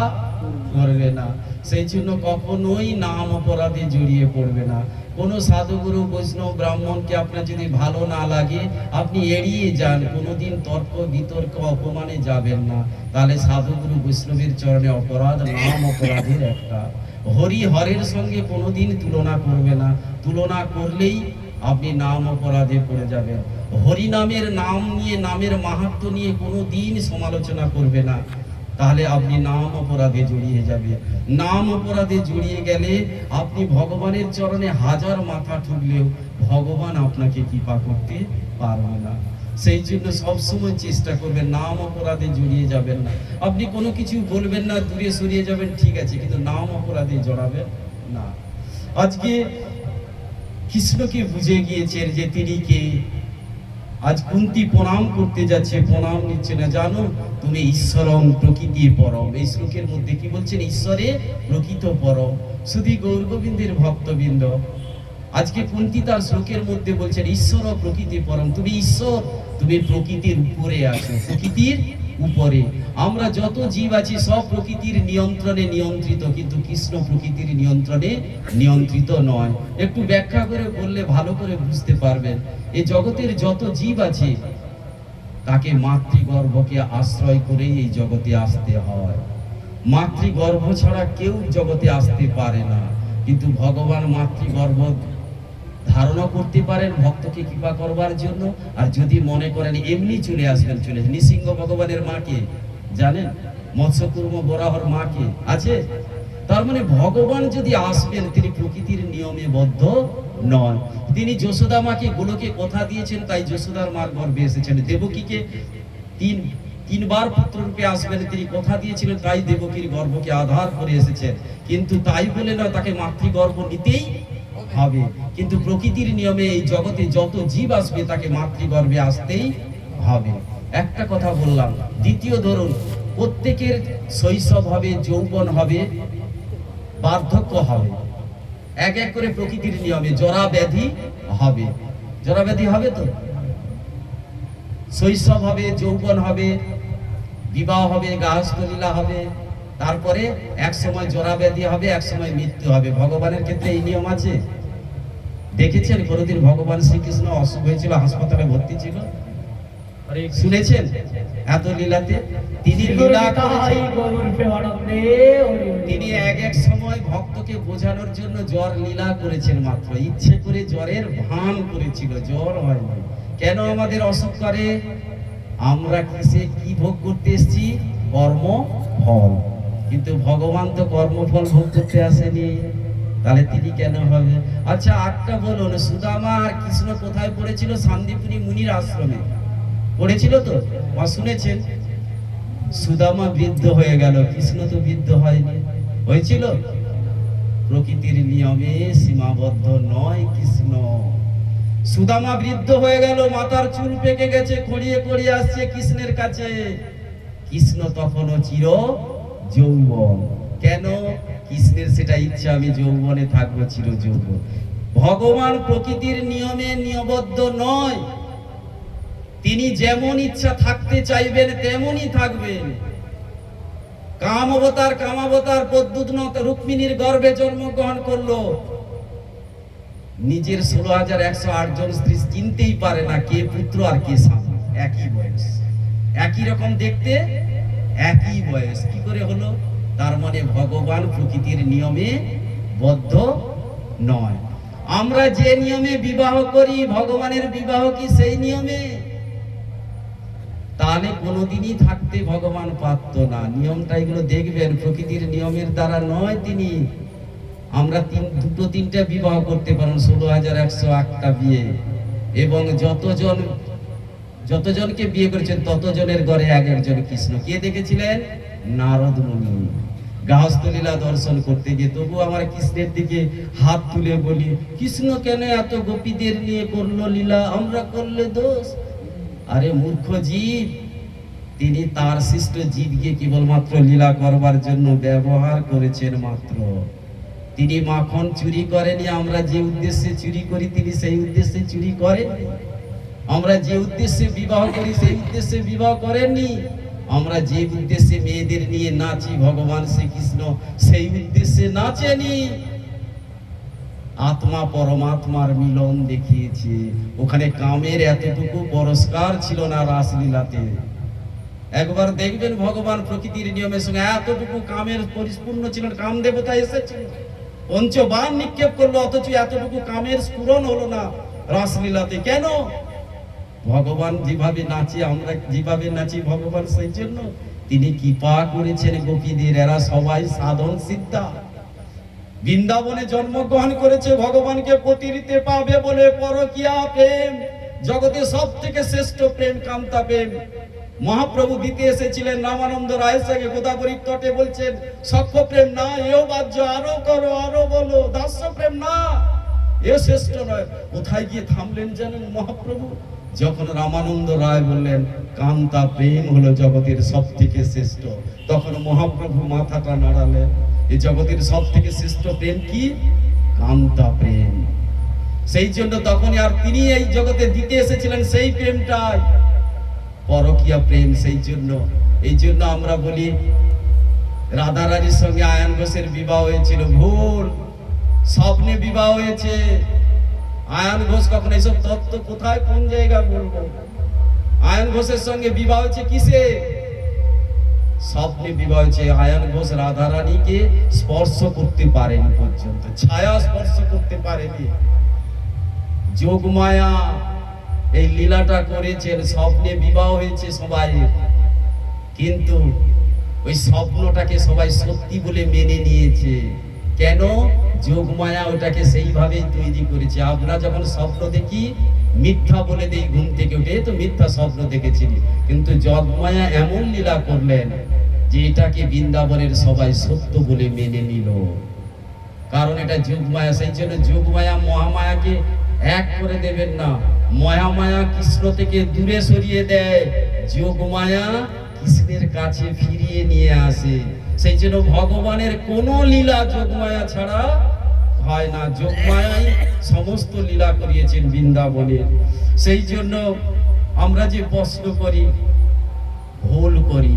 করবে না। সেই জন্য কখনোই নাম অপরাধে জড়িয়ে পড়বে না। কোনো সাধুগুরু বৈষ্ণব ব্রাহ্মণকে আপনার যদি ভালো না লাগে আপনি এড়িয়ে যান, কোনোদিন তর্ক বিতর্ক অপমানে যাবেন না। তাহলে সাধুগুরু বৈষ্ণবের চরণে অপরাধ নাম অপরাধের একটা। হরি হরের সঙ্গে কোনোদিন তুলনা করবে না, তুলনা করলেই আপনি নাম অপরাধে পড়ে যাবেন। হরি নামের নাম নিয়ে, নামের মাহাত্ম্য নিয়ে কোনোদিন সমালোচনা করবে না, তাহলে আপনি নাম অপরাধে জড়িয়ে যাবেন। নাম অপরাধে জড়িয়ে গেলে আপনি ভগবানের চরণে 1000 মাথা ঠুকলেও ভগবান আপনাকে কৃপা করতে পারবে না। সেই জন্য সবসময় চেষ্টা করবেন, নাম অপরাধে জড়িয়ে যাবেন না। আপনি কোনো কিছু বলবেন না, দূরে সরিয়ে যাবেন, ঠিক আছে, কিন্তু নাম অপরাধে জড়াবেন না। আজকে কৃষ্ণকে বুঝে গিয়েছেন যে তিনি কে। আজ কুন্তী প্রণাম করতে যাচ্ছে, প্রণাম নিচ্ছে না। জানো তুমি ঈশ্বরং প্রকৃতি পরম, এই শ্লোকের মধ্যে কি বলছেন? ঈশ্বরে প্রকৃত পরম। শুধু গৌর গোবিন্দের ভক্তবৃন্দ, আজকে কুন্তী তার শ্লোকের মধ্যে বলছেন ঈশ্বর ও প্রকৃতি পরম। তুমি ঈশ্বর, তুমি প্রকৃতির উপরে আছো, প্রকৃতির উপরে। আমরা যত জীব আছি সব প্রকৃতির নিয়ন্ত্রণে নিয়ন্ত্রিত, কিন্তু কৃষ্ণ প্রকৃতির নিয়ন্ত্রণে নিয়ন্ত্রিত নয়। একটু ব্যাখ্যা করে বললে ভালো করে বুঝতে পারবেন। এই জগতের যত জীব আছে তাকে মাতৃগর্ভকে আশ্রয় করে এই জগতে আসতে হয়। মাতৃগর্ভ ছাড়া কেউ জগতে আসতে পারে না, কিন্তু ভগবান মাতৃগর্ভ ধারণা করতে পারেন ভক্তকে কৃপা করবার জন্য। আর যদি মনে করেন এমনি চলে আসবেন, চলে নৃসিংহ ভগবানের মাকে জানেন, মৎস্যকুর্ম বরাহর মাকে আছে। তার মানে ভগবান যদি আসবেন, তিনি প্রকৃতির নিয়মে বদ্ধ নন। তিনি যশোদা মাকে গোলকে কথা দিয়েছেন, তাই যশোদার মার গর্ভে এসেছেন। দেবকীকে তিনবার পুত্র রূপে আসবেন তিনি কথা দিয়েছিলেন, তাই দেবকীর গর্ভকে আধার করে এসেছেন। কিন্তু তাই বলে না তাকে মাতৃগর্ভ নিতেই হবে। কিন্তু প্রকৃতির নিয়মে এই জগতে যত জীব আসবে তাকে মাতৃগর্ভে আসতেই হবে। একটা কথা বললাম। দ্বিতীয় ধরুন, প্রত্যেকের শৈশব হবে, যৌবন হবে, বার্ধক্য হবে, এক এক করে প্রকৃতির নিয়মে জরা ব্যাধি হবে। জরা ব্যাধি হবে তো, শৈশব হবে, যৌবন হবে, বিবাহ হবে, গাহস্থলীলা হবে, তারপরে এক সময় জরা ব্যাধি হবে, এক সময় মৃত্যু হবে। ভগবানের ক্ষেত্রে এই নিয়ম আছে। দেখেছেন কোনদিন ভগবান শ্রীকৃষ্ণ অসুখ হয়েছিল, হাসপাতালে ভর্তি ছিল? শুনেছেন এত লীলাতে? তিনি লীলা করেছেন। তিনি এক এক সময় ভক্তকে বোঝানোর জন্য জ্বর লীলা করেছেন, মাত্র ইচ্ছে করে জ্বরের ভান করেছিল, জ্বর হয়নি। কেন আমাদের অসুখ করে? আমরা কিসে কি ভোগ করতে এসেছি? কর্ম ফল। কিন্তু ভগবান তো কর্মফল ভোগ করতে আসেনি, তাহলে তিনি কেন হবে? আচ্ছা আটটা বলুন, সুদামা আর কৃষ্ণ কোথায় পড়েছিল? শান্তিপুরী মুনির আশ্রমে পড়েছিল তো, শুনেছেন? সুদামা বৃদ্ধ হয়ে গেল, কৃষ্ণ তো বৃদ্ধ হয়নি। হয়েছিল? প্রকৃতির নিয়মে সীমাবদ্ধ নয় কৃষ্ণ। সুদামা বৃদ্ধ হয়ে গেল, মাথার চুল পেকে গেছে, খড়িয়ে খড়িয়ে আসছে কৃষ্ণের কাছে। কৃষ্ণ তখনও চির যৌবন। কেন? কৃষ্ণের সেটা ইচ্ছা, আমি যৌবনে থাকবো, চির যৌবন। ভগবান প্রকৃতির নিয়মে নিয়বদ্ধ নয়। তিনি যেমন ইচ্ছা থাকতে চাইবেন তেমনই থাকবেন। কাম অবতার, কামাবতার প্রদ্যুৎ রুক্মিণীর গর্ভে জন্মগ্রহণ করলো। নিজের 16,108 জন স্ত্রী চিনতেই পারে না কে পুত্র আর কে স্বামী। একই বয়স, একই রকম দেখতে, একই বয়স, কি করে হলো? তার মানে ভগবান প্রকৃতির নিয়মে বদ্ধ নয়। আমরা যে নিয়মে বিবাহ করি, ভগবানের বিবাহ কি সেই নিয়মে? তাহলে কোনোদিনই থাকতে ভগবান পারত না। নিয়মটা এগুলো দেখবেন, প্রকৃতির নিয়মের দ্বারা নয় তিনি। আমরা দুটো তিনটা বিবাহ করতে পারেন, 16,108টা বিয়ে, এবং যতজনকে বিয়ে করেছেন ততজনের ঘরে এক একজন কৃষ্ণ। কে দেখেছিলেন? নারদ মুনি। গাহস্থলীলা দর্শন করতে গিয়ে তবু আমার কৃষ্ণের দিকে হাত তুলে বলি, কৃষ্ণ কেন এত গোপীদের নিয়ে করলো লীলা, আমরা করলে দোষ? আরে মূর্খ জীব, তিনি তার সৃষ্ট জীবকে কেবলমাত্র লীলা করবার জন্য ব্যবহার করেছেন মাত্র। তিনি মাখন চুরি করেনি। আমরা যে উদ্দেশ্যে চুরি করি তিনি সেই উদ্দেশ্যে চুরি করেন। আমরা যে উদ্দেশ্যে বিবাহ করি সেই উদ্দেশ্যে বিবাহ করেননি। আমরা যে উদ্দেশ্যে মেয়েদের নিয়ে নাচি ভগবান শ্রীকৃষ্ণ সেই উদ্দেশ্যে নাচেনি। আত্মা পরমাত্মার মিলন দেখিয়েছে। ওখানে কামের এতটুকু পুরস্কার ছিল না রাসলীলাতে। একবার দেখবেন ভগবান প্রকৃতির নিয়মের সঙ্গে এতটুকু কামের পরিপূর্ণ ছিলেন। কাম দেবতা এসেছিল, পঞ্চবাণ নিক্ষেপ করলো, অথচ এতটুকু কামের স্ফুরণ হলো না রাসলীলাতে। কেন? ভগবান যেভাবে নাচে, আমরা যেভাবে নাচি ভগবান সেই জন্য তিনি কৃপা করেছেন গোপীদের। এরা সবাই সাধন সিদ্ধা। বৃন্দাবনে জন্মগ্রহণ করেছে ভগবানকে প্রতিরিতে পাবে বলে। পরকীয়া প্রেম জগতে সব থেকে শ্রেষ্ঠ প্রেম কান্তা প্রেম। মহাপ্রভু দিতে এসেছিলেন রামানন্দ রায়ের সঙ্গে গোদাবরীর তটে, বলছেন সখ্য প্রেম না, এও বাহ্য, আরো করো আরো বলো, দাস্য প্রেম না, এ শ্রেষ্ঠ নয়। কোথায় গিয়ে থামলেন জানেন মহাপ্রভু? যখন রামানন্দ রায় বললেন কান্তা প্রেম হলো জগতের সব থেকে শ্রেষ্ঠ, তখন মহাপ্রভু মাথাটা নাড়ালেন। এই জগতের সব থেকে শ্রেষ্ঠ প্রেম কি? কান্তা প্রেম। সেই জন্য তখনই আর তিনি এই জগতে দিতে এসেছিলেন সেই প্রেমটাই, পরকীয়া প্রেম। এই জন্য আমরা বলি রাধারানীর সঙ্গে আয়ান ঘোষের বিবাহ হয়েছিল, ভুল। স্বপ্নে বিবাহ হয়েছে। আয়ান ঘোষ কখন এইসব তত্ত্ব কোথায় কোন জায়গা বলবো? আয়ান ঘোষের সঙ্গে বিবাহ হয়েছে কিসে? স্বপ্নে বিবাহ হয়েছে। আয়ান ঘোষ রাধারানীকে স্পর্শ করতে পারেনি পর্যন্ত, ছায়া স্পর্শ করতে পারেনি। যোগমায়া এই লীলাটা করেছেন, স্বপ্নে বিবাহ হয়েছে সবাই, কিন্তু ওই স্বপ্নটাকে সবাই সত্যি বলে মেনে নিয়েছে। কেন? যোগমায়া ওটাকে সেইভাবেই তৈরি করেছে। আমরা যখন স্বপ্ন দেখি মিথ্যা বলে দেই, ঘুম থেকে উঠে তো মিথ্যা স্বপ্ন দেখেছিলি, কিন্তু যোগমায়া এমন লীলা করলেন যে এটাকে বৃন্দাবনের সবাই সত্য বলে মেনে নিল, কারণ এটা যোগমায়া। সেই জন্য যোগমায়া মহামায়াকে এক করে দেবেন না। মহামায়া কৃষ্ণ থেকে দূরে সরিয়ে দেয়, যোগমায়া কৃষ্ণের কাছে ফিরিয়ে নিয়ে আসে। সেই জন্য ভগবানের কোন লীলা যোগমায়া ছাড়া হয় না। যোগমায়াই সমস্ত লীলা করিয়েছেন বৃন্দাবনের। সেই জন্য আমরা যে প্রশ্ন করি, ভুল করি।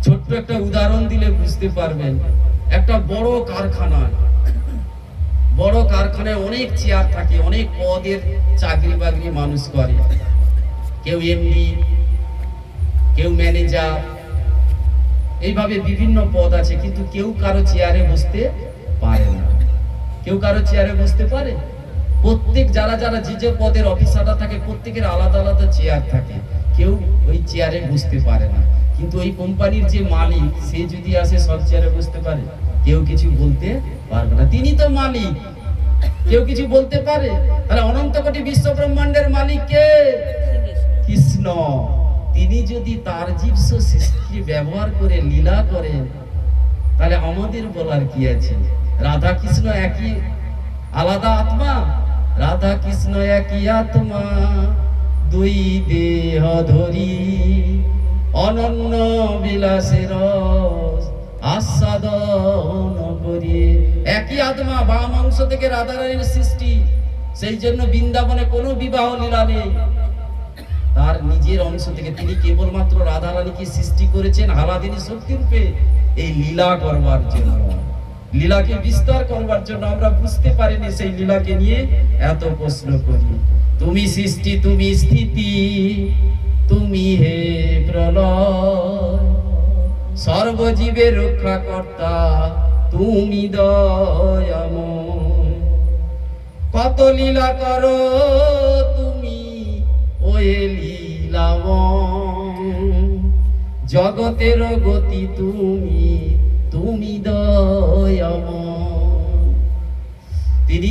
ছোট্ট একটা উদাহরণ দিলে বুঝতে পারবেন। একটা বড় কারখানায় অনেক চেয়ার থাকে, অনেক পদের চাকরি বাকরি মানুষ করে। কেউ এমডি, কেউ ম্যানেজার, এইভাবে বিভিন্ন পদ আছে, কিন্তু কেউ কারো চেয়ারে বসতে পারে না। কেউ কারো চেয়ারে বসতে পারে? প্রত্যেক যারা যে পদের অফিসাররা থাকে প্রত্যেকের আলাদা আলাদা চেয়ার থাকে, কেউ ওই চেয়ারে বসতে পারে না। কিন্তু ওই কোম্পানির যে মালিক, সে যদি আসে সব চেয়ারে বসতে পারে? কেউ কিছু বলতে পারবে না, তিনি তো মালিক। কেউ কিছু বলতে পারে? তাহলে অনন্ত কোটি বিশ্ব ব্রহ্মাণ্ডের মালিক কে? কৃষ্ণ। তিনি যদি তার জীবস সৃষ্টি ব্যবহার করে লীলা করেন, তাহলে আমাদের বলার কি আছে? রাধা কৃষ্ণ একই আলাদা আত্মা, রাধা কৃষ্ণ একই আত্মা, দুই দেহ ধরি অনন্য বিলাসের আস্বাদন করি। একই আত্মা, বাম অংশ থেকে রাধারানীর সৃষ্টি। সেই জন্য বৃন্দাবনে কোনো বিবাহ লীলা নেই। তার নিজের অংশ থেকে তিনি কেবলমাত্র রাধারানীকে সৃষ্টি করেছেন হালাদিনী শক্তি রূপে, এই লীলা করবার জন্য, লীলাকে বিস্তার করবার জন্য। আমরা বুঝতে পারিনি সেই লীলাকে নিয়ে এত প্রশ্ন করি। তুমি সৃষ্টি, তুমি স্থিতি, তুমি হে প্রলয়, সর্বজীবের রক্ষা কর্তা তুমি দয়াময়। কত লীলা করো তুমি ওয়ে লীলাময়, জগতের গতি তুমি, তুমি দয়াময়। তিনি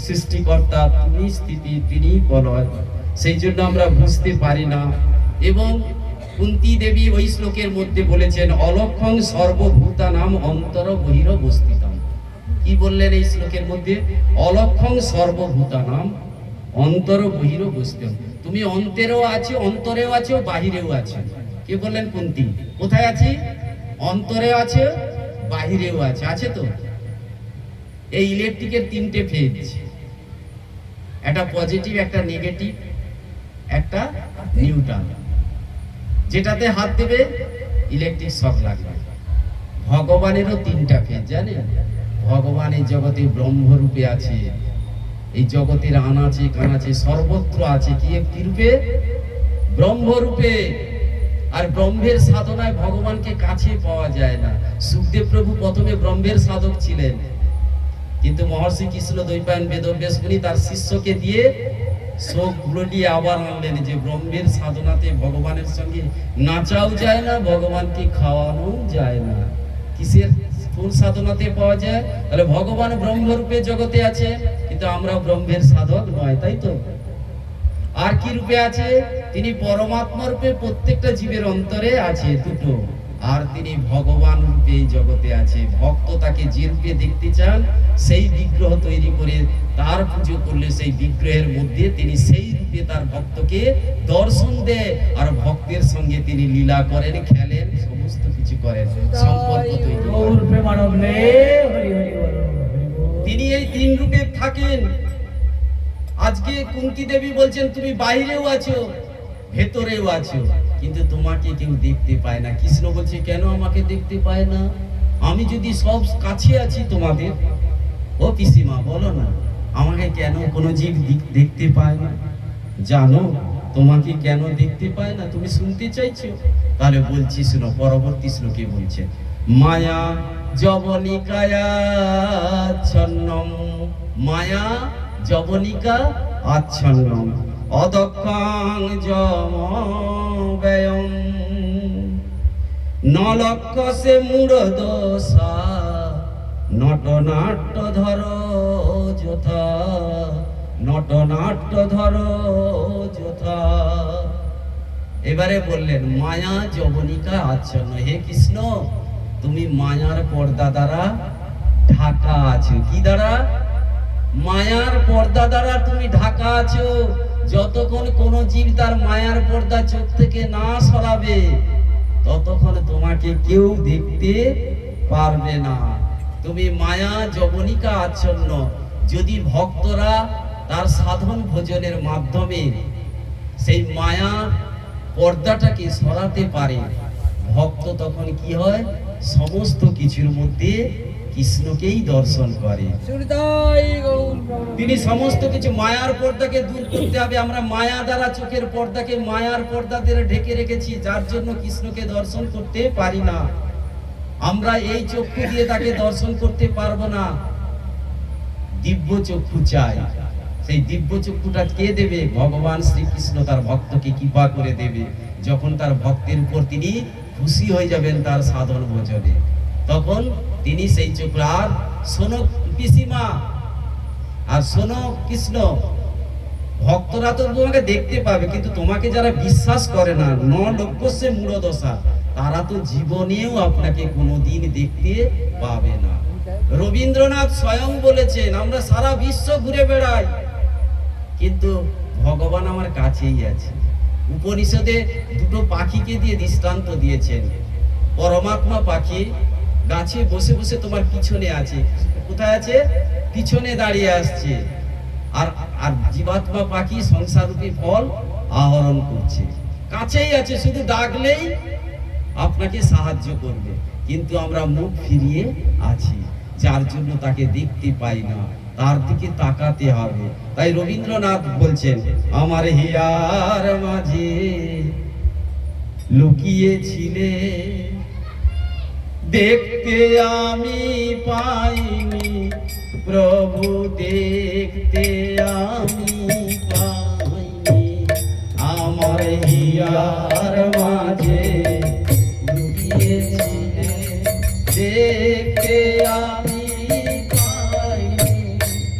সৃষ্টিকর্তা, তুমি স্থিতি, তিনি প্রলয়। সেই জন্য আমরা বুঝতে পারি না। এবং কুন্তী দেবী ওই শ্লোকের মধ্যে বলেছেন অলক্ষং সর্বভূতানাম অন্তর বহিরবস্থিতাম। কি বললেন এই শ্লোকের মধ্যে? অলক্ষং সর্বভূতানাম অন্তর বহিরবস্থিতাম। তুমি অন্তরেও আছো, অন্তরেও আছো, বাহিরেও আছো। কে বললেন? কুন্তী। কোথায় আছে? অন্তরেও আছে, বাহিরেও আছে। আছে তো? এই ইলেকট্রিকের তিনটে ফেজ, একটা পজিটিভ, একটা নেগেটিভ, একটা নিউট্রাল। যেটাতে হাত দেবে ইলেকট্রিক শক লাগবে। ভগবানেরও তিনটা ফেজ, জানেন? ভগবান এই জগতে ব্রহ্মরূপে আছে, এই জগতের আনাচে কানাচে সর্বত্র আছে। কি রূপে? ব্রহ্মরূপে। আর ব্রহ্মের সাধনায় ভগবানকে কাছে পাওয়া যায় না। সুখদেব প্রভু প্রথমে ব্রহ্মের সাধক ছিলেন, কিন্তু মহর্ষি কৃষ্ণ দ্বৈপায়ন বেদব্যাস মুনি তার শিষ্যকে দিয়ে শোক বলিয়ে আবার আনলেন যে ব্রহ্মের সাধনাতে ভগবানের সঙ্গে নাচাও যায় না, ভগবানকে খাওয়ানো যায় না। কিসের কোন সাধনাতে পাওয়া যায়? তাহলে ভগবান ব্রহ্মরূপে জগতে আছে, কিন্তু আমরা ব্রহ্মের সাধক নয়, তাই তো? আর কি রূপে আছে? তিনি পরমাত্মা রূপে প্রত্যেকটা জীবের অন্তরে আছে, দুটো। আর তিনি ভগবান রূপে এই জগতে আছে। ভক্ত তাকে যে রূপে দেখতে চান, সেই বিগ্রহ তৈরি করে তার পুজো করলে সেই বিগ্রহের মধ্যে তিনি সেই রূপে তার ভক্তকে দর্শন দেয়, আর ভক্তের সঙ্গে তিনি লীলা করেন, খেলেন, সমস্ত কিছু করেন, সম্পর্ক তৈরি করেন। গৌর প্রেমানন্দে হরি হরি বল, হরি বল। তিনি এই তিন রূপে থাকেন। আজকে কুন্তী দেবী বলছেন তুমি বাইরেও আছো, ভেতরেও আছো, কিন্তু তোমাকে কেউ দেখতে পায় না। কৃষ্ণ বলছে কেন আমাকে দেখতে পায় না? আমি যদি সব কাছে আছি তোমাদের। ও পিসিমা বলো না, আমাকে কেন কোনো জীব দেখতে পায় না? জানো তোমাকে কেন দেখতে পায় না? তুমি শুনতে চাইছো? তাহলে বলছি শুনো, পরবর্তী শ্লোকে বলছে মায়া যবনিকায়াচ্ছন্নম, মায়া যবনিকা আচ্ছন্নম অদক্ষাং যমব্যয়ম নলক্ষসে মূঢ়দশা নটনাট্য ধর যথা, নটনাট্য ধর যথা। এবারে বললেন মায়া যবনিকা আচ্ছন্ন। হে কৃষ্ণ, তুমি মায়ার পর্দা দ্বারা ঢাকা আছো। কি দ্বারা? মায়ার পর্দা দ্বারা তুমি ঢাকা আছো। যতক্ষণ কোন জীব তার মায়ার পর্দা চোখ থেকে না সরাবে, ততক্ষণ তোমাকে কেউ দেখতে পারবে না। তুমি মায়া যবনিকা আচ্ছন্ন। যদি ভক্তরা তার সাধন ভোজনের মাধ্যমে সেই মায়া পর্দাটাকে সরাতে পারে, ভক্ত তখন কি হয়? সমস্ত কিছুর মধ্যে কৃষ্ণকেই দর্শন করে। তিনি সমস্ত কিছু মায়ার পর্দাকে দূর করতে হবে। আমরা মায়া দ্বারা চোখের পর্দাকে মায়ার পর্দা দিয়ে ঢেকে রেখেছি, যার জন্য কৃষ্ণকে দর্শন করতে পারি না। আমরা এই চক্ষু দিয়ে তাকে দর্শন করতে পারবো না। দিব্য চক্ষু চাই। সেই দিব্য চক্ষুটা কে দেবে? ভগবান শ্রীকৃষ্ণ তার ভক্তকে কৃপা করে দেবে। যখন তার ভক্তের উপর তিনি খুশি হয়ে যাবেন তার সাধন ভোজনে, তখন তিনি সেই চক্ষু। আর শোনো পিসিমা, আর শোনো কৃষ্ণ, ভক্তরা তো তোমাকে দেখতে পাবে, কিন্তু তোমাকে যারা বিশ্বাস করে না, নলক্ষসে মূঢ়দশা, তারা তো জীবনেও আপনাকে কোনোদিন দেখতে পাবে না। রবীন্দ্রনাথ স্বয়ং বলেছেন আমরা সারা বিশ্ব ঘুরে বেড়াই, কিন্তু ভগবান আমার কাছেই আছে। উপনিষদে দুটো পাখিকে দিয়ে দৃষ্টান্ত দিয়েছেন। পরমাত্মা পাখি গাছে বসে বসে তোমার পিছনে আছে। কোথায় আছে? পিছনে দাঁড়িয়ে আসছে। আর আর জীবাত্মা পাখি সংসাররূপী ফল আহরণ করছে, কাছেই আছে, শুধু ডাকলেই আপনাকে সাহায্য করবে। কিন্তু আমরা মুখ ফিরিয়ে আছি, যার জন্য তাকে দেখতে পাই না, তার দিকে তাকাতে হবে। তাই রবীন্দ্রনাথ বলছেন আমার হিয়ার মাঝে লুকিয়েছিলে, দেখতে আমি পাইনি প্রভু, দেখতে আমি পাইনি। আমার হিয়ার মাঝে লুকিয়েছিলে, দেখতে আমি পাইনি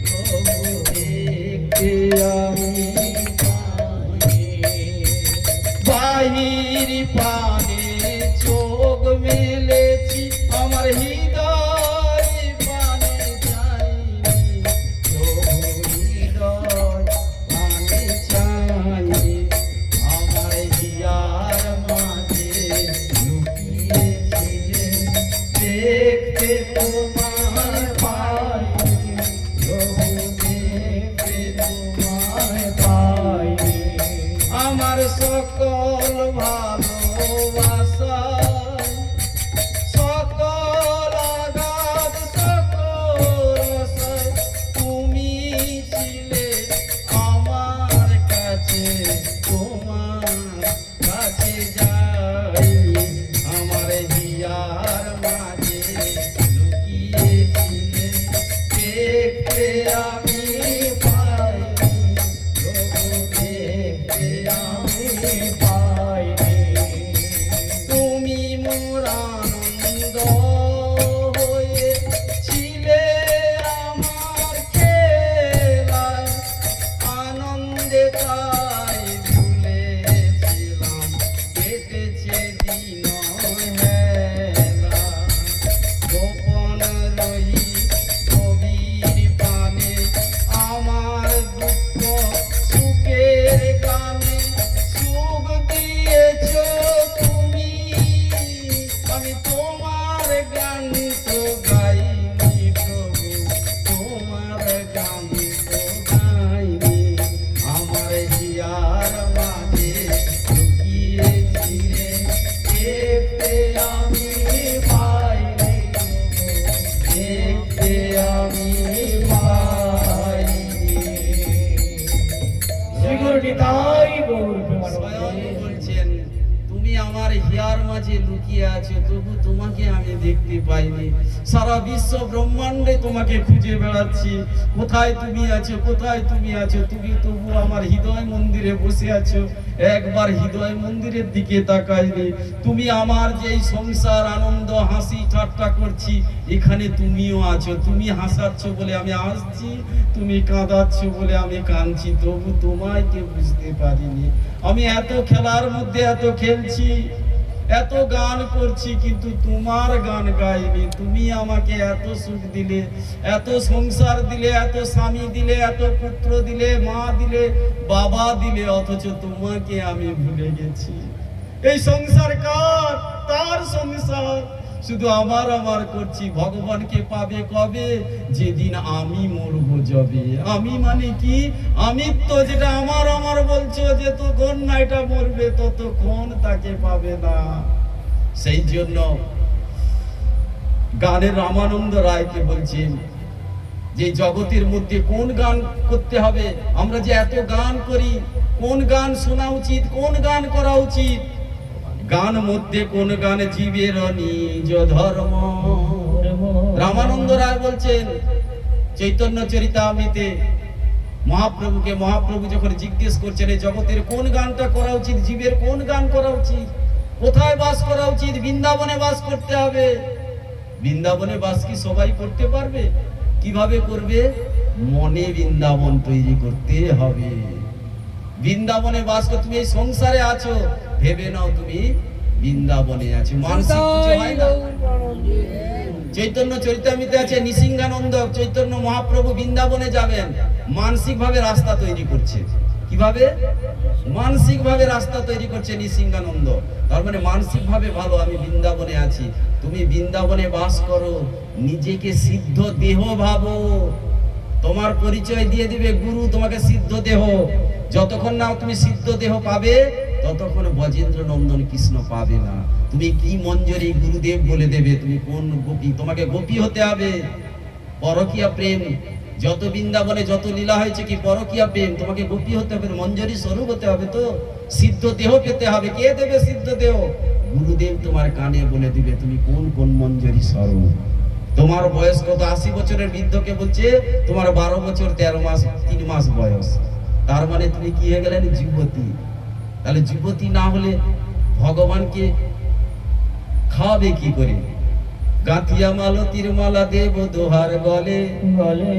প্রভু, দেখতে আমি পাইনি। বাহির পানে চোখ মেলেছি, আমার হৃদয় পানে চাইনি প্রভু, হৃদয় পানে চাইনি। আমার হিয়ার মাঝে লুকিয়েছিলে, দেখতে তোমার পাইনি প্রভু, দেখতে তোমার পাইনি। আমার সকল ভালোবাসা, সকল আঘাত, সকল রসায় তুমি ছিলে আমার কাছে, তোমার কাছে যাই। আমার হিয়ার মাঝে লুকিয়েছিলে, দেখতে আমি পাইনি প্রভু, দেখতে আমি পাইনি। তুমি মোর আনন্দ হয়ে মাঝে লুকিয়ে আছো, তবু তোমাকে আমি দেখতে পাইনি। সারা বিশ্ব ব্রহ্মাণ্ডে তোমাকে খুঁজে বেড়াচ্ছি, কোথায় তুমি আছো, কোথায় তুমি আছো। তুমি তবু আমার হৃদয় মন্দিরে বসে আছো, একবার হৃদয় মন্দিরের দিকে তাকাইনি। তুমি আমার যেই সংসার আনন্দ হাসি ঠাট্টা করছি, এখানে তুমিও আছো। তুমি হাসাচ্ছ বলে আমি হাসছি, তুমি কাঁদাচ্ছ বলে আমি কাঁদছি, তবু তোমায় কে বুঝতে পারিনি। আমি এত খেলার মধ্যে এত খেলছি, এত গান করছি, কিন্তু তোমার গান গাইনি। তুমি আমাকে এত সুখ দিলে, এত সংসার দিলে, এত স্বামী দিলে, এত পুত্র দিলে, মা দিলে, বাবা দিলে, অথচ তোমাকে আমি ভুলে গেছি। এই সংসার কার? তার সংসার। শুধু আমার আমার করছি। ভগবানকে পাবে কবে? যেদিন আমি মরবো যাবে। আমি মানে কি? আমিত্ব, যেটা আমার আমার বলছো, যতক্ষণ না এটা মরবে ততক্ষণ তাকে পাবে না। সেই জন্য গানের রামানন্দ রায়কে বলছেন যে জগতের মধ্যে কোন গান করতে হবে। আমরা যে এত গান করি, কোন গান শোনা উচিত, কোন গান করা উচিত? গান মধ্যে কোন গান জীবের নিজ ধর্ম। রামানন্দ রায় বলছেন চৈতন্য চরিতামৃতে মহাপ্রভুকে, মহাপ্রভু যখন জিজ্ঞেস করছেন এই জগতের কোন গানটা করা উচিত, জীবের কোন গান করা উচিত, কোথায় বাস করা উচিত? বৃন্দাবনে বাস করতে হবে। বৃন্দাবনে বাস কি সবাই করতে পারবে? কিভাবে করবে? মনে বৃন্দাবন তৈরি করতে হবে। বৃন্দাবনে বাস করতে, তুমি এই সংসারে আছো, ভেবে নাও তুমি বৃন্দাবনে আছো। মানসিক কিছু হয় না। চৈতন্য চরিতামৃতে আছে নৃসিংহানন্দ চৈতন্য মহাপ্রভু বৃন্দাবনে যাবেন, মানসিক ভাবে রাস্তা তৈরি করছে। কিভাবে? মানসিক ভাবে রাস্তা তৈরি করছে নৃসিংহানন্দ। তার মানে মানসিক ভাবে ভালো, আমি বৃন্দাবনে আছি। তুমি বৃন্দাবনে বাস করো, নিজেকে সিদ্ধ দেহ ভাবো। তোমার পরিচয় দিয়ে দিবে গুরু তোমাকে সিদ্ধ দেহ। যতক্ষণ না তুমি সিদ্ধ দেহ পাবে, ততক্ষণ ব্রজেন্দ্র নন্দন কৃষ্ণ পাবে না। তুমি কি মঞ্জরি গুরুদেব বলে দেবে, তুমি কোন গোপী। তোমাকে গোপী হতে হবে। পরকীয়া প্রেম, যত বৃন্দাবনে যত লীলা হয়েছে কি পরকীয়া প্রেম, তোমাকে গোপী হতে হবে, মঞ্জরি স্বরূপ হতে হবে। তো সিদ্ধ দেহ পেতে হবে। কে দেবে সিদ্ধ দেহ? গুরুদেব তোমার কানে বলে দিবে তুমি কোন কোন মঞ্জরি স্বরূপ। তোমার বয়স কত? 80 বছরের বৃদ্ধকে বলছে তোমার 12 বছর 13 মাস 3 মাস বয়স। তার মানে তুমি কি হয়ে গেলেন? যুবতী। তাহলে যুবতী না হলে ভগবানকে খাওয়াবে কি করে? গাঁথিয়া মালতীর মালা দেব দোহার গলে গলে,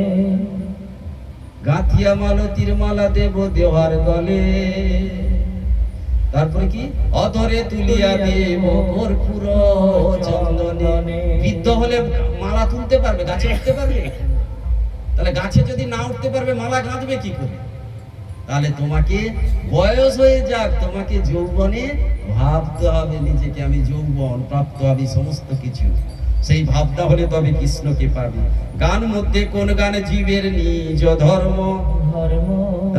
গাঁথিয়া মালতীর মালা দেব দোহার গলে। তারপরে কি? অধরে তুলিয়া দেব কর্পূর চন্দনে। বৃদ্ধ হলে মালা তুলতে পারবে? গাছে উঠতে পারবে? তাহলে গাছে যদি না উঠতে পারবে, মালা গাঁথবে কি করে? তাহলে তোমাকে বয়স হয়ে যাক, তোমাকে যৌবনে ভাবতে হবে নিজেকে, আমি যৌবন প্রাপ্ত আমি সমস্ত কিছু। সেই ভাবনা হলে তবে কৃষ্ণকে পাবে। গান মধ্যে কোন গান জীবের নিজ ধর্ম।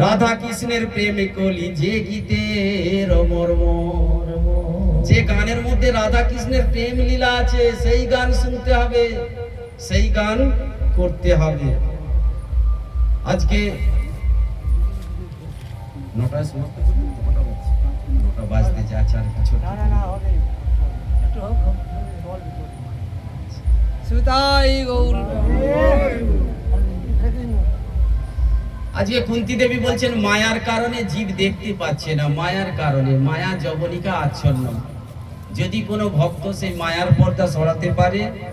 রাধা কৃষ্ণের প্রেমে কলি যে গীতের মর্ম। যে গানের মধ্যে রাধা কৃষ্ণের প্রেম লীলা আছে, সেই গান শুনতে হবে, সেই গান করতে হবে। আজকে 9টায় সমাপ্ত করবেন তো? কটা বাজছে? 9টা বাজতে যাচ্ছে, আর কিছু সুতাই গৌর। আজকে কুন্তী দেবী বলছেন মায়ার কারণে জীব দেখতে পাচ্ছে না। মায়ার কারণে, মায়া যবনিকা আচ্ছন্ন। যদি কোনো ভক্ত সেই মায়ার পর্দা সরাতে পারে,